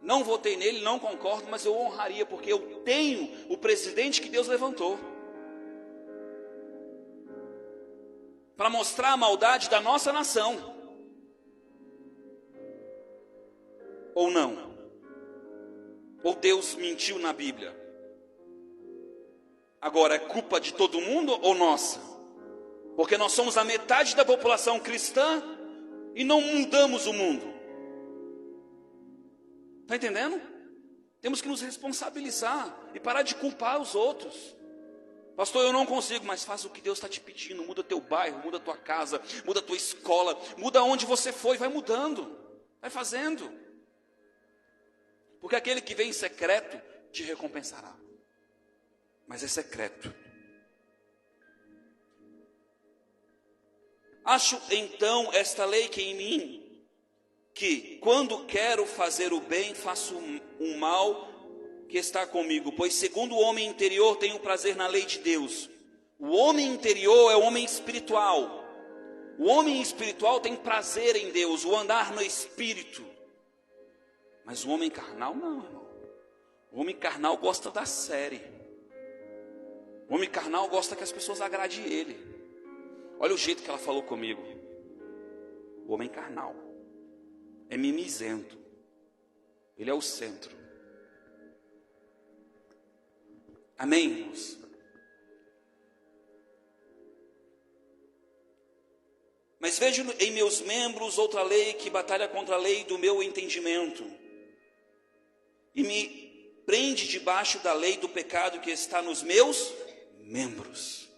Não votei nele, não concordo, mas eu honraria, porque eu tenho o presidente que Deus levantou para mostrar a maldade da nossa nação. Ou não? Ou Deus mentiu na Bíblia? Agora, é culpa de todo mundo ou nossa? Porque nós somos a metade da população cristã e não mudamos o mundo. Está entendendo? Temos que nos responsabilizar e parar de culpar os outros. Pastor, eu não consigo, mas faz o que Deus está te pedindo. Muda teu bairro, muda tua casa, muda tua escola, muda onde você foi, vai mudando, vai fazendo. Porque aquele que vem em secreto te recompensará. Mas é secreto. Acho então esta lei que em mim, que quando quero fazer o bem, faço um mal que está comigo. Pois segundo o homem interior tenho prazer na lei de Deus. O homem interior é o homem espiritual. O homem espiritual tem prazer em Deus, o andar no espírito. Mas o homem carnal não, irmão. O homem carnal gosta da série. O homem carnal gosta que as pessoas agradem ele. Olha o jeito que ela falou comigo. O homem carnal é mimizento. Ele é o centro. Amém, irmãos? Mas vejo em meus membros outra lei que batalha contra a lei do meu entendimento e me prende debaixo da lei do pecado que está nos meus membros.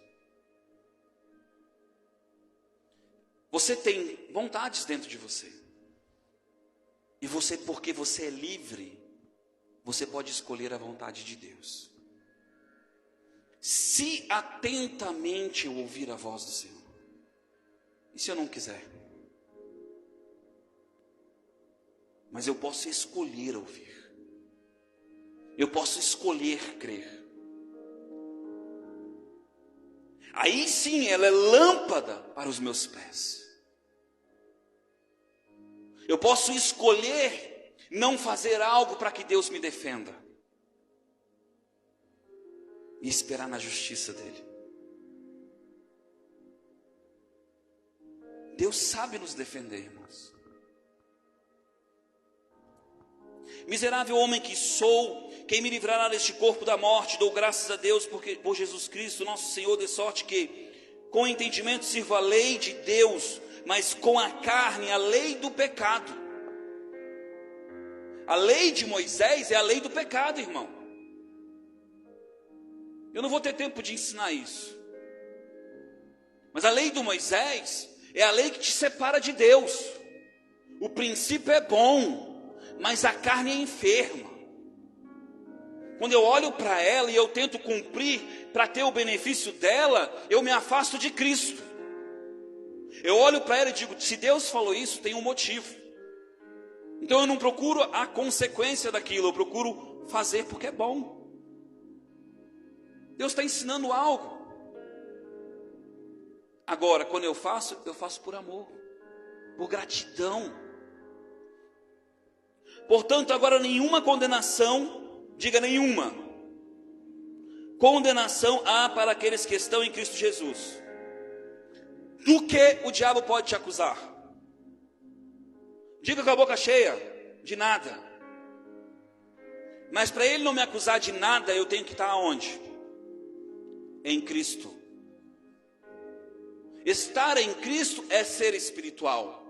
Você tem vontades dentro de você. E você, porque você é livre, você pode escolher a vontade de Deus. Se atentamente eu ouvir a voz do Senhor. E se eu não quiser? Mas eu posso escolher ouvir. Eu posso escolher crer. Aí sim ela é lâmpada para os meus pés. Eu posso escolher não fazer algo para que Deus me defenda. E esperar na justiça dele. Deus sabe nos defender, irmãos. Miserável homem que sou, quem me livrará deste corpo da morte? Dou graças a Deus por Jesus Cristo, nosso Senhor, de sorte que com entendimento sirvo a lei de Deus, mas com a carne a lei do pecado. A lei de Moisés é a lei do pecado, irmão. Eu não vou ter tempo de ensinar isso. Mas a lei do Moisés é a lei que te separa de Deus. O princípio é bom, mas a carne é enferma. Quando eu olho para ela e eu tento cumprir para ter o benefício dela, eu me afasto de Cristo. Eu olho para ela e digo, se Deus falou isso, tem um motivo. Então eu não procuro a consequência daquilo, eu procuro fazer porque é bom. Deus está ensinando algo. Agora, quando eu faço por amor, por gratidão. Portanto, agora nenhuma condenação, diga nenhuma, condenação há para aqueles que estão em Cristo Jesus. Do que o diabo pode te acusar? Diga com a boca cheia: de nada. Mas para ele não me acusar de nada, eu tenho que estar aonde? Em Cristo. Estar em Cristo é ser espiritual.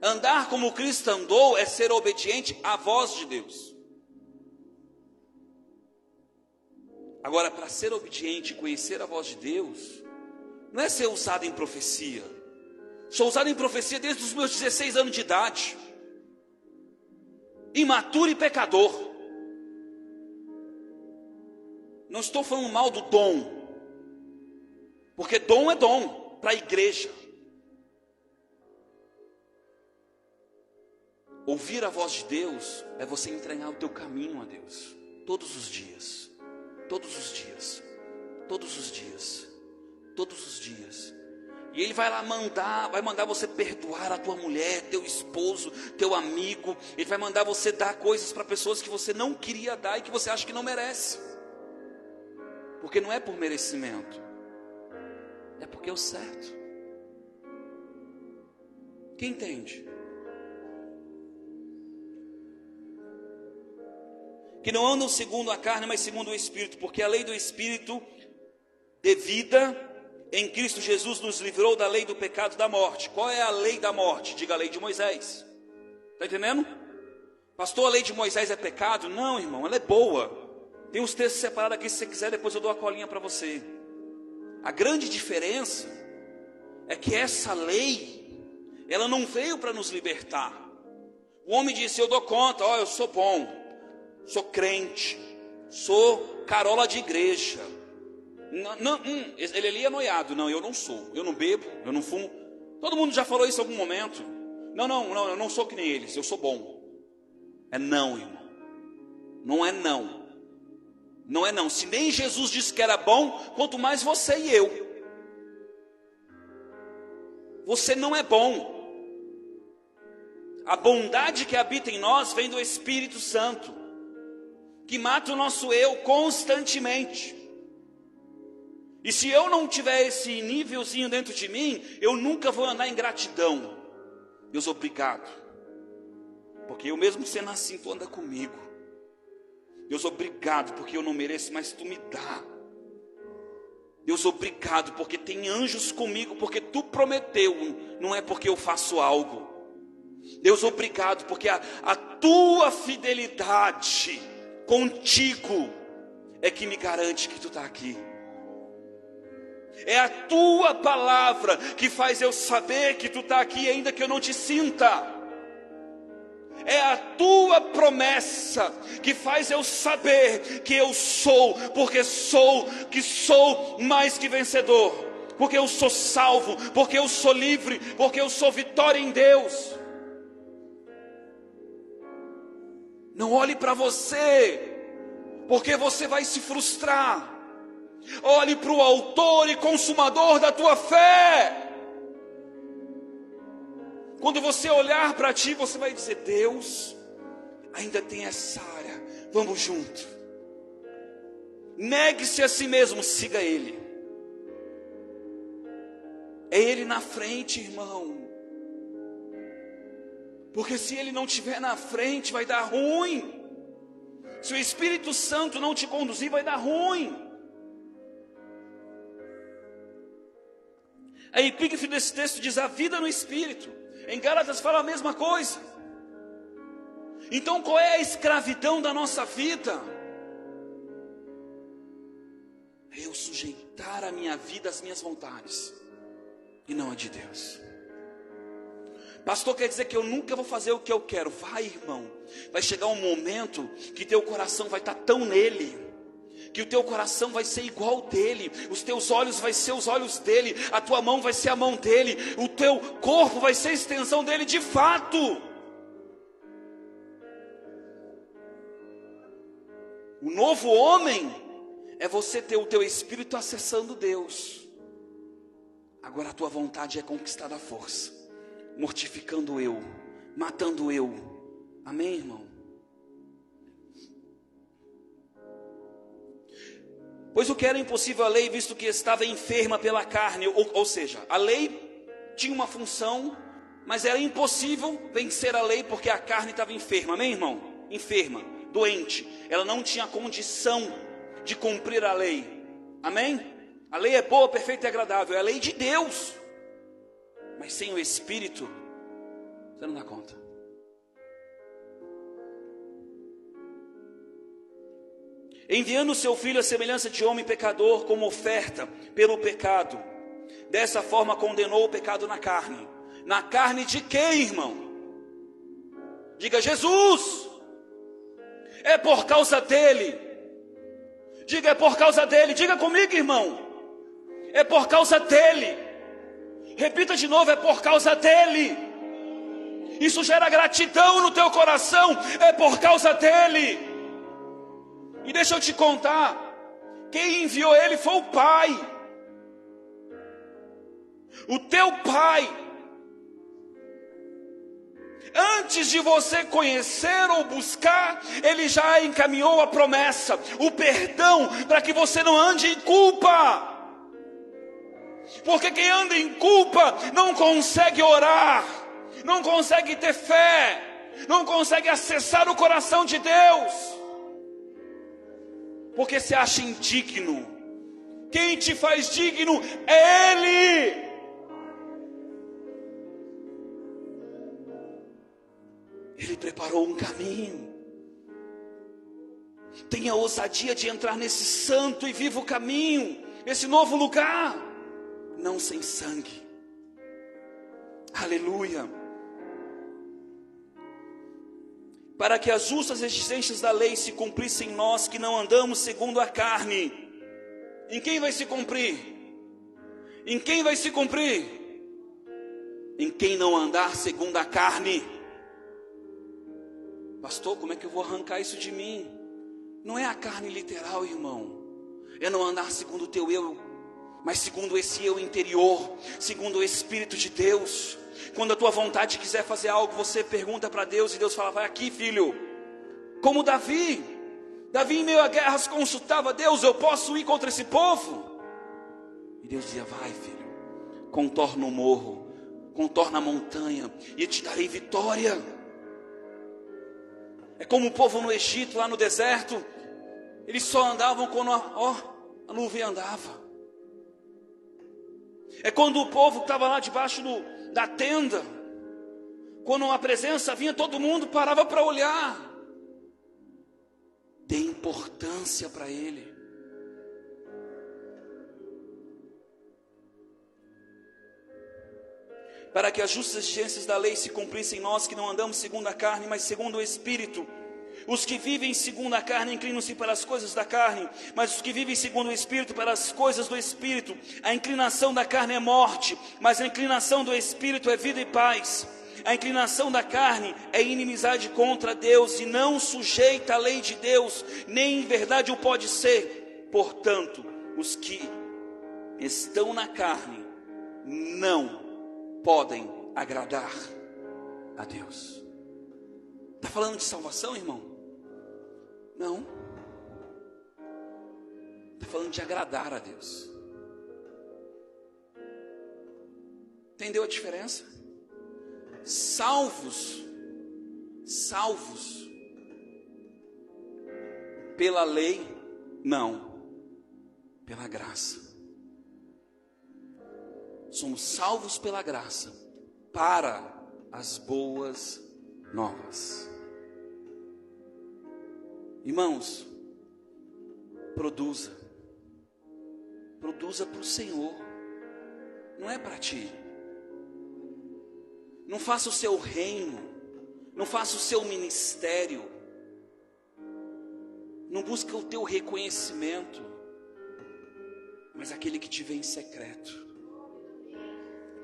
Andar como Cristo andou é ser obediente à voz de Deus. Agora, para ser obediente e conhecer a voz de Deus, não é ser usado em profecia. Sou usado em profecia desde os meus 16 anos de idade. Imaturo e pecador. Não estou falando mal do dom, porque dom é dom para a igreja. Ouvir a voz de Deus é você entregar o teu caminho a Deus, todos os dias, todos os dias, todos os dias, todos os dias. E Ele vai lá vai mandar você perdoar a tua mulher, teu esposo, teu amigo. Ele vai mandar você dar coisas para pessoas que você não queria dar e que você acha que não merece. Porque não é por merecimento, é porque é o certo. Quem entende? Que não andam segundo a carne, mas segundo o Espírito, porque a lei do Espírito de vida em Cristo Jesus nos livrou da lei do pecado e da morte. Qual é a lei da morte? Diga: a lei de Moisés. Está entendendo? Pastor, a lei de Moisés é pecado? Não, irmão, ela é boa. Tem os textos separados aqui, se você quiser, depois eu dou a colinha para você. A grande diferença é que essa lei, ela não veio para nos libertar. O homem disse: eu dou conta, eu sou bom, sou crente, sou carola de igreja. Não, ele ali é noiado. Não, eu não sou. Eu não bebo, eu não fumo. Todo mundo já falou isso em algum momento. Não, eu não sou que nem eles, eu sou bom. É não, irmão. Não é não. Não é não. Se nem Jesus disse que era bom, quanto mais você e eu. Você não é bom. A bondade que habita em nós vem do Espírito Santo, que mata o nosso eu constantemente. E se eu não tiver esse nívelzinho dentro de mim, eu nunca vou andar em gratidão. Deus, obrigado, porque eu mesmo sendo assim, tu anda comigo. Deus, obrigado, porque eu não mereço, mas tu me dá. Deus, obrigado, porque tem anjos comigo, porque tu prometeu, não é porque eu faço algo. Deus, obrigado, porque a tua fidelidade contigo é que me garante que tu está aqui. É a tua palavra que faz eu saber que tu está aqui, ainda que eu não te sinta. É a tua promessa que faz eu saber que eu sou, porque sou mais que vencedor, porque eu sou salvo, porque eu sou livre, porque eu sou vitória em Deus. Não olhe para você, porque você vai se frustrar. Olhe para o autor e consumador da tua fé. Quando você olhar para ti, você vai dizer: Deus, ainda tem essa área, vamos junto. Negue-se a si mesmo, siga Ele. É Ele na frente, irmão. Porque se Ele não estiver na frente, vai dar ruim. Se o Espírito Santo não te conduzir, vai dar ruim. A epígrafe desse texto diz: a vida no Espírito. Em Gálatas fala a mesma coisa. Então qual é a escravidão da nossa vida? É eu sujeitar a minha vida às minhas vontades e não a de Deus. Pastor, quer dizer que eu nunca vou fazer o que eu quero? Vai, irmão. Vai chegar um momento que teu coração vai estar tão nele, que o teu coração vai ser igual dele, os teus olhos vai ser os olhos dele, a tua mão vai ser a mão dele, o teu corpo vai ser a extensão dele de fato. O novo homem é você ter o teu espírito acessando Deus. Agora a tua vontade é conquistada à força, mortificando eu, matando eu. Amém, irmão? Pois o que era impossível à lei, visto que estava enferma pela carne, ou seja, a lei tinha uma função, mas era impossível vencer a lei porque a carne estava enferma, amém, irmão? Enferma, doente, ela não tinha condição de cumprir a lei, amém? A lei é boa, perfeita e agradável, é a lei de Deus, mas sem o Espírito, você não dá conta. Enviando o seu filho à semelhança de homem pecador como oferta pelo pecado, dessa forma condenou o pecado na carne. Na carne de quem, irmão? Diga Jesus. É por causa dele. Diga, é por causa dele. Diga comigo, irmão. É por causa dele. Repita de novo, é por causa dele. Isso gera gratidão no teu coração. É por causa dele. E deixa eu te contar, quem enviou ele foi o Pai. O teu Pai. Antes de você conhecer ou buscar, ele já encaminhou a promessa, o perdão, para que você não ande em culpa. Porque quem anda em culpa não consegue orar, não consegue ter fé, não consegue acessar o coração de Deus. Porque se acha indigno. Quem te faz digno é Ele. Ele preparou um caminho. Tenha a ousadia de entrar nesse santo e vivo caminho, esse novo lugar, não sem sangue. Aleluia. Para que as justas exigências da lei se cumprissem em nós, que não andamos segundo a carne. Em quem vai se cumprir? Em quem vai se cumprir? Em quem não andar segundo a carne. Pastor, como é que eu vou arrancar isso de mim? Não é a carne literal, irmão. É não andar segundo o teu eu, mas segundo esse eu interior, segundo o Espírito de Deus. Quando a tua vontade quiser fazer algo, você pergunta para Deus e Deus fala, vai aqui, filho. Como Davi em meio a guerras consultava Deus, eu posso ir contra esse povo? E Deus dizia, vai, filho, contorna o morro, contorna a montanha, e eu te darei vitória. É como o povo no Egito, lá no deserto, eles só andavam quando a nuvem andava. É quando o povo estava lá debaixo da tenda, quando a presença vinha, todo mundo parava para olhar. Dê importância para Ele. Para que as justas exigências da lei se cumprissem em nós, que não andamos segundo a carne, mas segundo o Espírito. Os que vivem segundo a carne inclinam-se para as coisas da carne, mas os que vivem segundo o Espírito para as coisas do Espírito. A inclinação da carne é morte, mas a inclinação do Espírito é vida e paz. A inclinação da carne é inimizade contra Deus e não sujeita à lei de Deus, nem em verdade o pode ser. Portanto, os que estão na carne não podem agradar a Deus. Está falando de salvação, irmão? Não. Está falando de agradar a Deus. Entendeu a diferença? Salvos pela lei, não, pela graça. Somos salvos pela graça para as boas novas. Irmãos, produza para o Senhor, não é para ti. Não faça o seu reino, não faça o seu ministério, não busca o teu reconhecimento, mas aquele que te vê em secreto.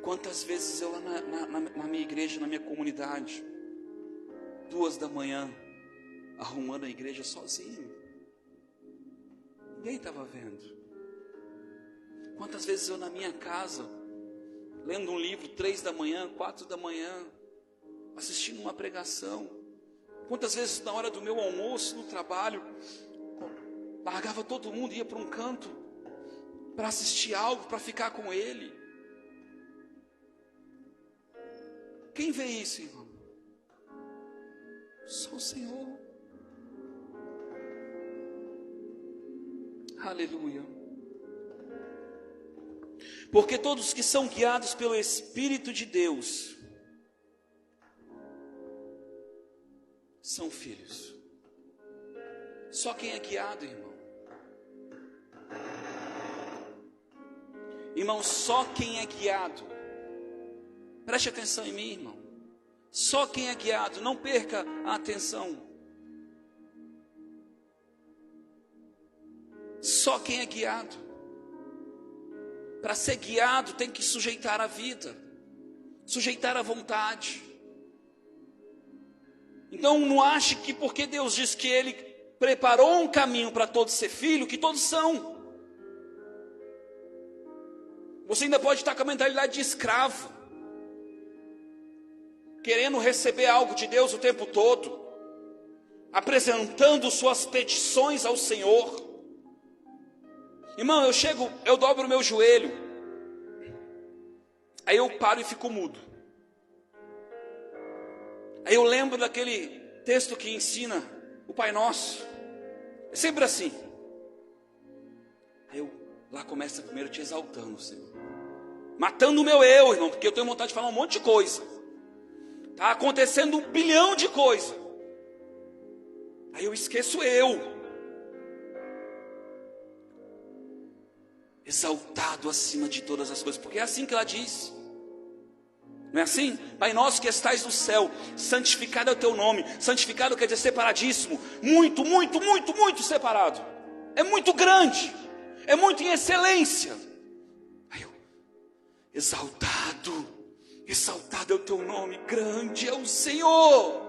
Quantas vezes eu lá na minha igreja, na minha comunidade, 2 da manhã, arrumando a igreja sozinho, ninguém estava vendo. Quantas vezes eu na minha casa, lendo um livro 3 da manhã, 4 da manhã, assistindo uma pregação. Quantas vezes na hora do meu almoço, no trabalho, Largava todo mundo, ia para um canto para assistir algo, para ficar com ele. Quem vê isso, irmão? Só o Senhor. Aleluia. Porque todos que são guiados pelo Espírito de Deus são filhos. Só quem é guiado, irmão. Irmão, só quem é guiado. Preste atenção em mim, irmão. Só quem é guiado, não perca a atenção. Só quem é guiado. Para ser guiado tem que sujeitar a vida, sujeitar a vontade. Então não ache que porque Deus diz que Ele preparou um caminho para todos ser filho, que todos são. Você ainda pode estar com a mentalidade de escravo, querendo receber algo de Deus o tempo todo, apresentando suas petições ao Senhor. Irmão, eu dobro o meu joelho, aí eu paro e fico mudo. Aí eu lembro daquele texto que ensina o Pai Nosso. É sempre assim. Aí eu lá começa primeiro te exaltando, Senhor, matando o meu eu, irmão, porque eu tenho vontade de falar um monte de coisa. Está acontecendo 1 bilhão de coisas. Aí eu esqueço eu. Exaltado acima de todas as coisas. Porque é assim que ela diz. Não é assim? Pai nosso que estais no céu, santificado é o teu nome. Santificado quer dizer separadíssimo. Muito, muito, muito, muito separado. É muito grande. É muito em excelência. Aí eu, exaltado. Exaltado é o teu nome. Grande é o Senhor.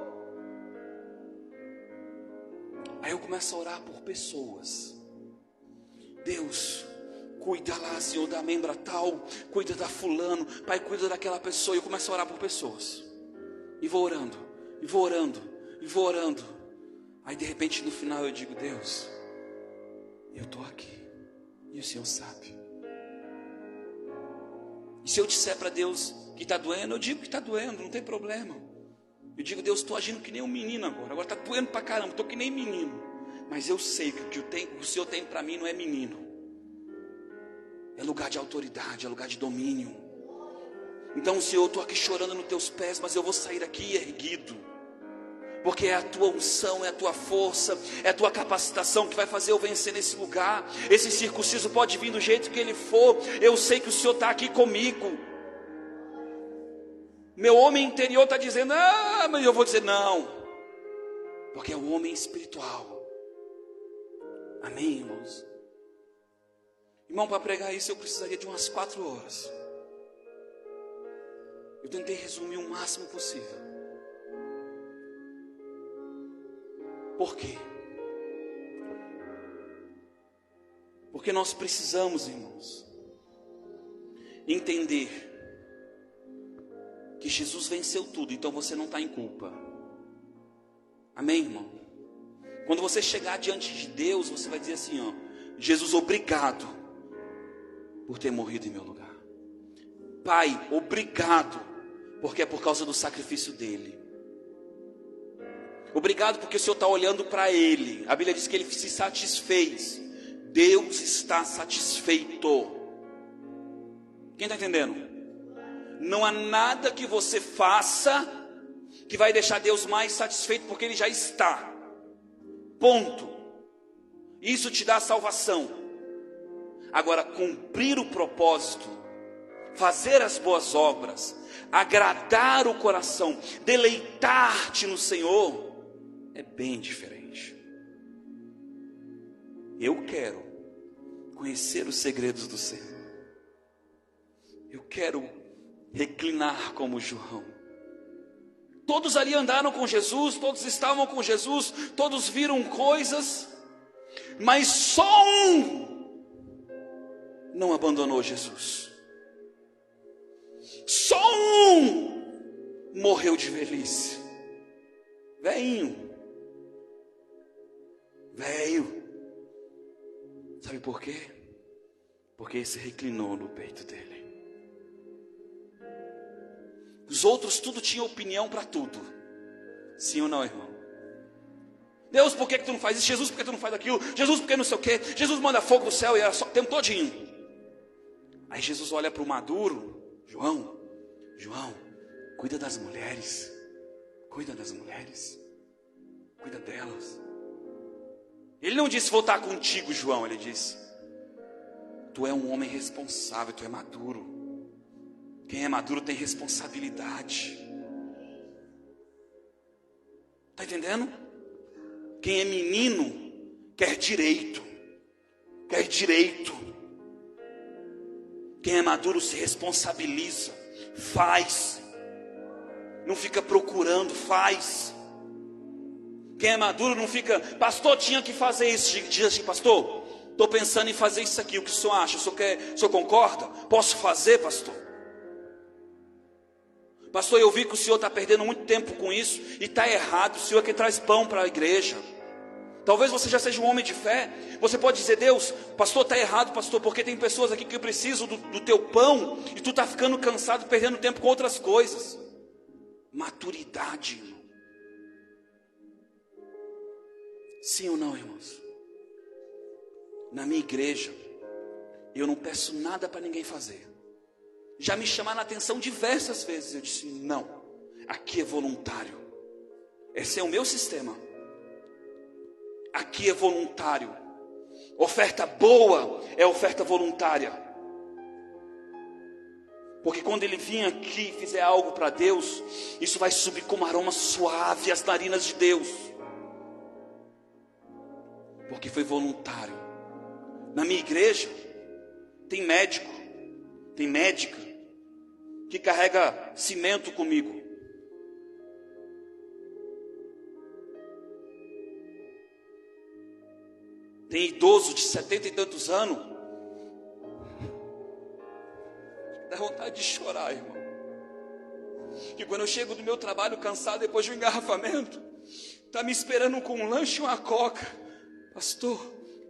Aí eu começo a orar por pessoas. Deus, cuida lá, Senhor, da membra tal, cuida da fulano, Pai, cuida daquela pessoa. E eu começo a orar por pessoas. E vou orando, e vou orando, e vou orando. Aí de repente no final eu digo, Deus, eu estou aqui. E o Senhor sabe. E se eu disser para Deus que está doendo, eu digo que está doendo, não tem problema. Eu digo, Deus, estou agindo que nem um menino agora está doendo para caramba, estou que nem menino. Mas eu sei que o que o Senhor tem para mim não é menino. É lugar de autoridade, é lugar de domínio. Então, Senhor, eu estou aqui chorando nos teus pés, mas eu vou sair daqui erguido. Porque é a tua unção, é a tua força, é a tua capacitação que vai fazer eu vencer nesse lugar. Esse circunciso pode vir do jeito que ele for. Eu sei que o Senhor está aqui comigo. Meu homem interior está dizendo, mas eu vou dizer não. Porque é o homem espiritual. Amém, irmãos? Irmão, para pregar isso eu precisaria de umas 4 horas. Eu tentei resumir o máximo possível. Por quê? Porque nós precisamos, irmãos, entender que Jesus venceu tudo, então você não está em culpa. Amém, irmão? Quando você chegar diante de Deus, você vai dizer assim, ó, Jesus, obrigado por ter morrido em meu lugar. Pai, obrigado, porque é por causa do sacrifício dele. Obrigado porque o Senhor está olhando para ele. A Bíblia diz que ele se satisfez. Deus está satisfeito. Quem está entendendo? Não há nada que você faça que vai deixar Deus mais satisfeito, porque ele já está. Ponto. Isso te dá salvação. Agora, cumprir o propósito, fazer as boas obras, agradar o coração, deleitar-te no Senhor, é bem diferente. Eu quero conhecer os segredos do Senhor. Eu quero reclinar como João. Todos ali andaram com Jesus, todos estavam com Jesus, todos viram coisas, mas só um não abandonou Jesus. Só um morreu de velhice. Velho. por quê? Porque ele se reclinou no peito dele. Os outros tudo tinham opinião para tudo. Sim ou não, irmão? Deus, por que tu não faz isso? Jesus, por que tu não faz aquilo? Jesus, por que não sei o quê? Jesus manda fogo do céu e era só o tempo todinho. Aí Jesus olha para o maduro. João, cuida das mulheres. Cuida das mulheres. Cuida delas. Ele não disse, vou estar contigo, João. Ele disse, tu é um homem responsável, tu é maduro. Quem é maduro tem responsabilidade. Está entendendo? Quem é menino quer direito. Quer direito. Quem é maduro se responsabiliza. Faz. Não fica procurando, faz. Quem é maduro não fica, pastor, tinha que fazer isso. Diz assim, pastor, estou pensando em fazer isso aqui. O que o senhor acha? O senhor concorda? Posso fazer, pastor? Pastor, eu vi que o senhor está perdendo muito tempo com isso e está errado. O senhor é quem traz pão para a igreja. Talvez você já seja um homem de fé. Você pode dizer, Deus, pastor, está errado, pastor, porque tem pessoas aqui que precisam do teu pão e tu está ficando cansado, perdendo tempo com outras coisas. Maturidade, irmão. Sim ou não, irmãos? Na minha igreja, eu não peço nada para ninguém fazer. Já me chamaram a atenção diversas vezes. Eu disse, não, aqui é voluntário. Esse é o meu sistema. Aqui é voluntário. Oferta boa é oferta voluntária. Porque quando ele vir aqui e fizer algo para Deus, isso vai subir como aroma suave às narinas de Deus. Porque foi voluntário. Na minha igreja, tem médico, tem médica, que carrega cimento comigo. Tem idoso de 70 e tantos anos. Dá vontade de chorar, irmão. Que quando eu chego do meu trabalho cansado, depois de um engarrafamento, está me esperando com um lanche e uma coca. Pastor,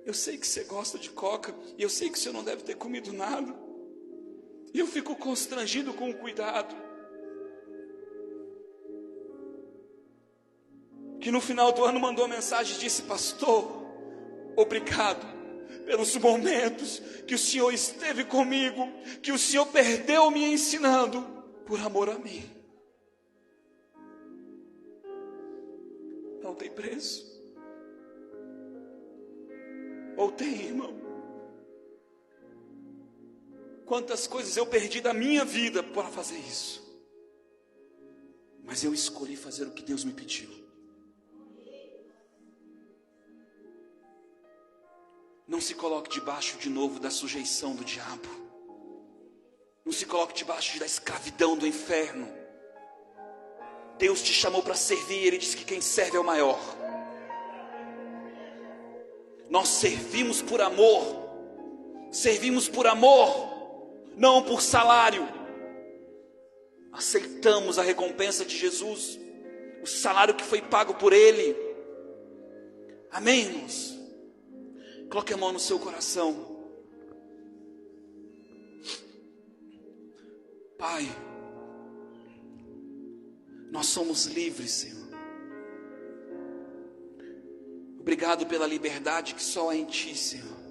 eu sei que você gosta de coca, e eu sei que o senhor não deve ter comido nada. E eu fico constrangido com o cuidado. Que no final do ano mandou mensagem e disse, pastor, obrigado pelos momentos que o Senhor esteve comigo, que o Senhor perdeu me ensinando por amor a mim. Não tem preço. Ou tem, irmão? Quantas coisas eu perdi da minha vida para fazer isso. Mas eu escolhi fazer o que Deus me pediu. Não se coloque debaixo de novo da sujeição do diabo. Não se coloque debaixo da escravidão do inferno. Deus te chamou para servir. Ele disse que quem serve é o maior. Nós servimos por amor. Servimos por amor, não por salário. Aceitamos a recompensa de Jesus, o salário que foi pago por Ele. Amém, irmãos? Coloque a mão no seu coração. Pai, nós somos livres, Senhor. Obrigado pela liberdade que só há em Ti, Senhor.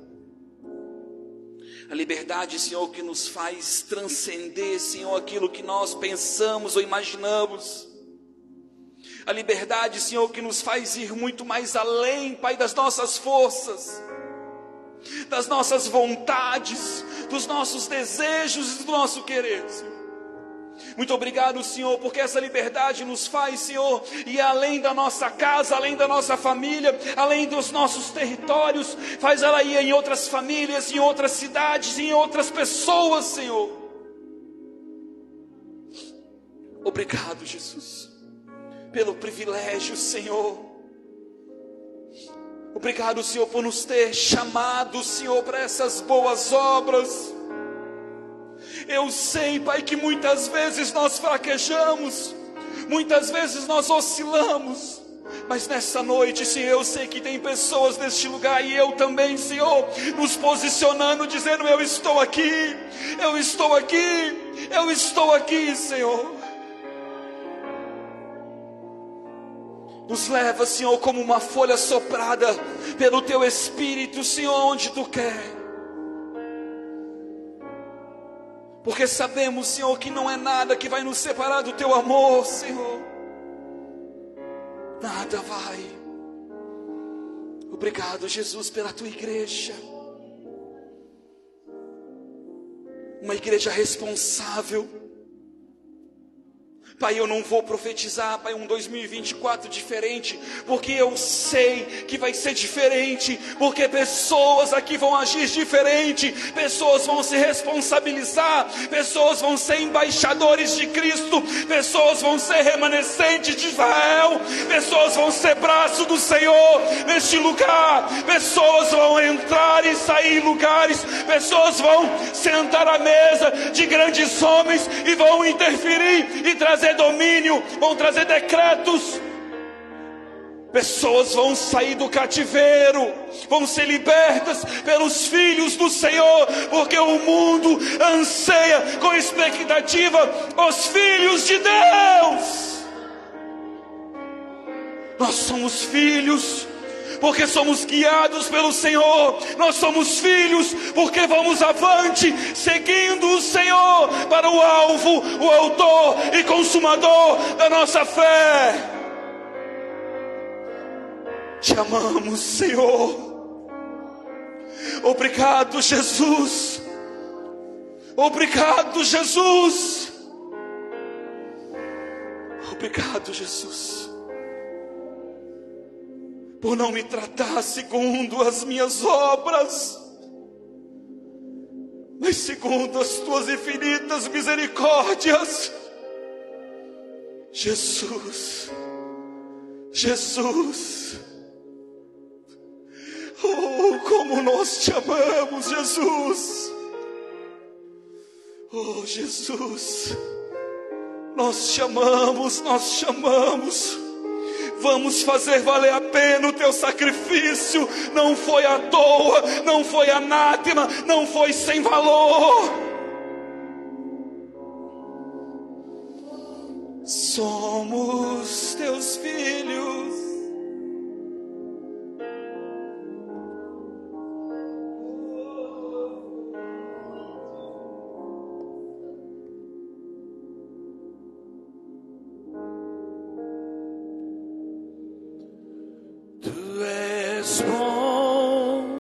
A liberdade, Senhor, que nos faz transcender, Senhor, aquilo que nós pensamos ou imaginamos. A liberdade, Senhor, que nos faz ir muito mais além, Pai, das nossas forças, das nossas vontades, dos nossos desejos e do nosso querer, Senhor. Muito obrigado, Senhor, porque essa liberdade nos faz, Senhor, ir além da nossa casa, além da nossa família, além dos nossos territórios, faz ela ir em outras famílias, em outras cidades, em outras pessoas, Senhor. Obrigado, Jesus, pelo privilégio, Senhor. Obrigado, Senhor, por nos ter chamado, Senhor, para essas boas obras. Eu sei, Pai, que muitas vezes nós fraquejamos, muitas vezes nós oscilamos, Mas nessa noite, Senhor, eu sei que tem pessoas neste lugar, e eu também, Senhor, nos posicionando, dizendo: eu estou aqui, eu estou aqui, eu estou aqui, Senhor. Nos leva, Senhor, como uma folha soprada pelo Teu Espírito, Senhor, onde Tu quer. Porque sabemos, Senhor, que não é nada que vai nos separar do Teu amor, Senhor. Nada vai. Obrigado, Jesus, pela Tua igreja. Uma igreja responsável. Pai, eu não vou profetizar, Pai, um 2024 diferente, porque eu sei que vai ser diferente, porque pessoas aqui vão agir diferente, pessoas vão se responsabilizar, pessoas vão ser embaixadores de Cristo, pessoas vão ser remanescentes de Israel, pessoas vão ser braço do Senhor neste lugar, pessoas vão entrar e sair em lugares, pessoas vão sentar à mesa de grandes homens e vão interferir e trazer domínio, vão trazer decretos. Pessoas vão sair do cativeiro, vão ser libertas pelos filhos do Senhor, porque o mundo anseia com expectativa os filhos de Deus. Nós somos filhos porque somos guiados pelo Senhor. Nós somos filhos porque vamos avante, seguindo o Senhor para o alvo, o autor e consumador da nossa fé. Te amamos, Senhor. Obrigado, Jesus. Obrigado, Jesus. Obrigado, Jesus, por não me tratar segundo as minhas obras, mas segundo as Tuas infinitas misericórdias. Jesus, Jesus, oh, como nós Te amamos, Jesus. Oh, Jesus, nós Te amamos, nós Te amamos. Vamos fazer valer a pena o Teu sacrifício. Não foi à toa, não foi anátema, não foi sem valor. Somos Teus filhos.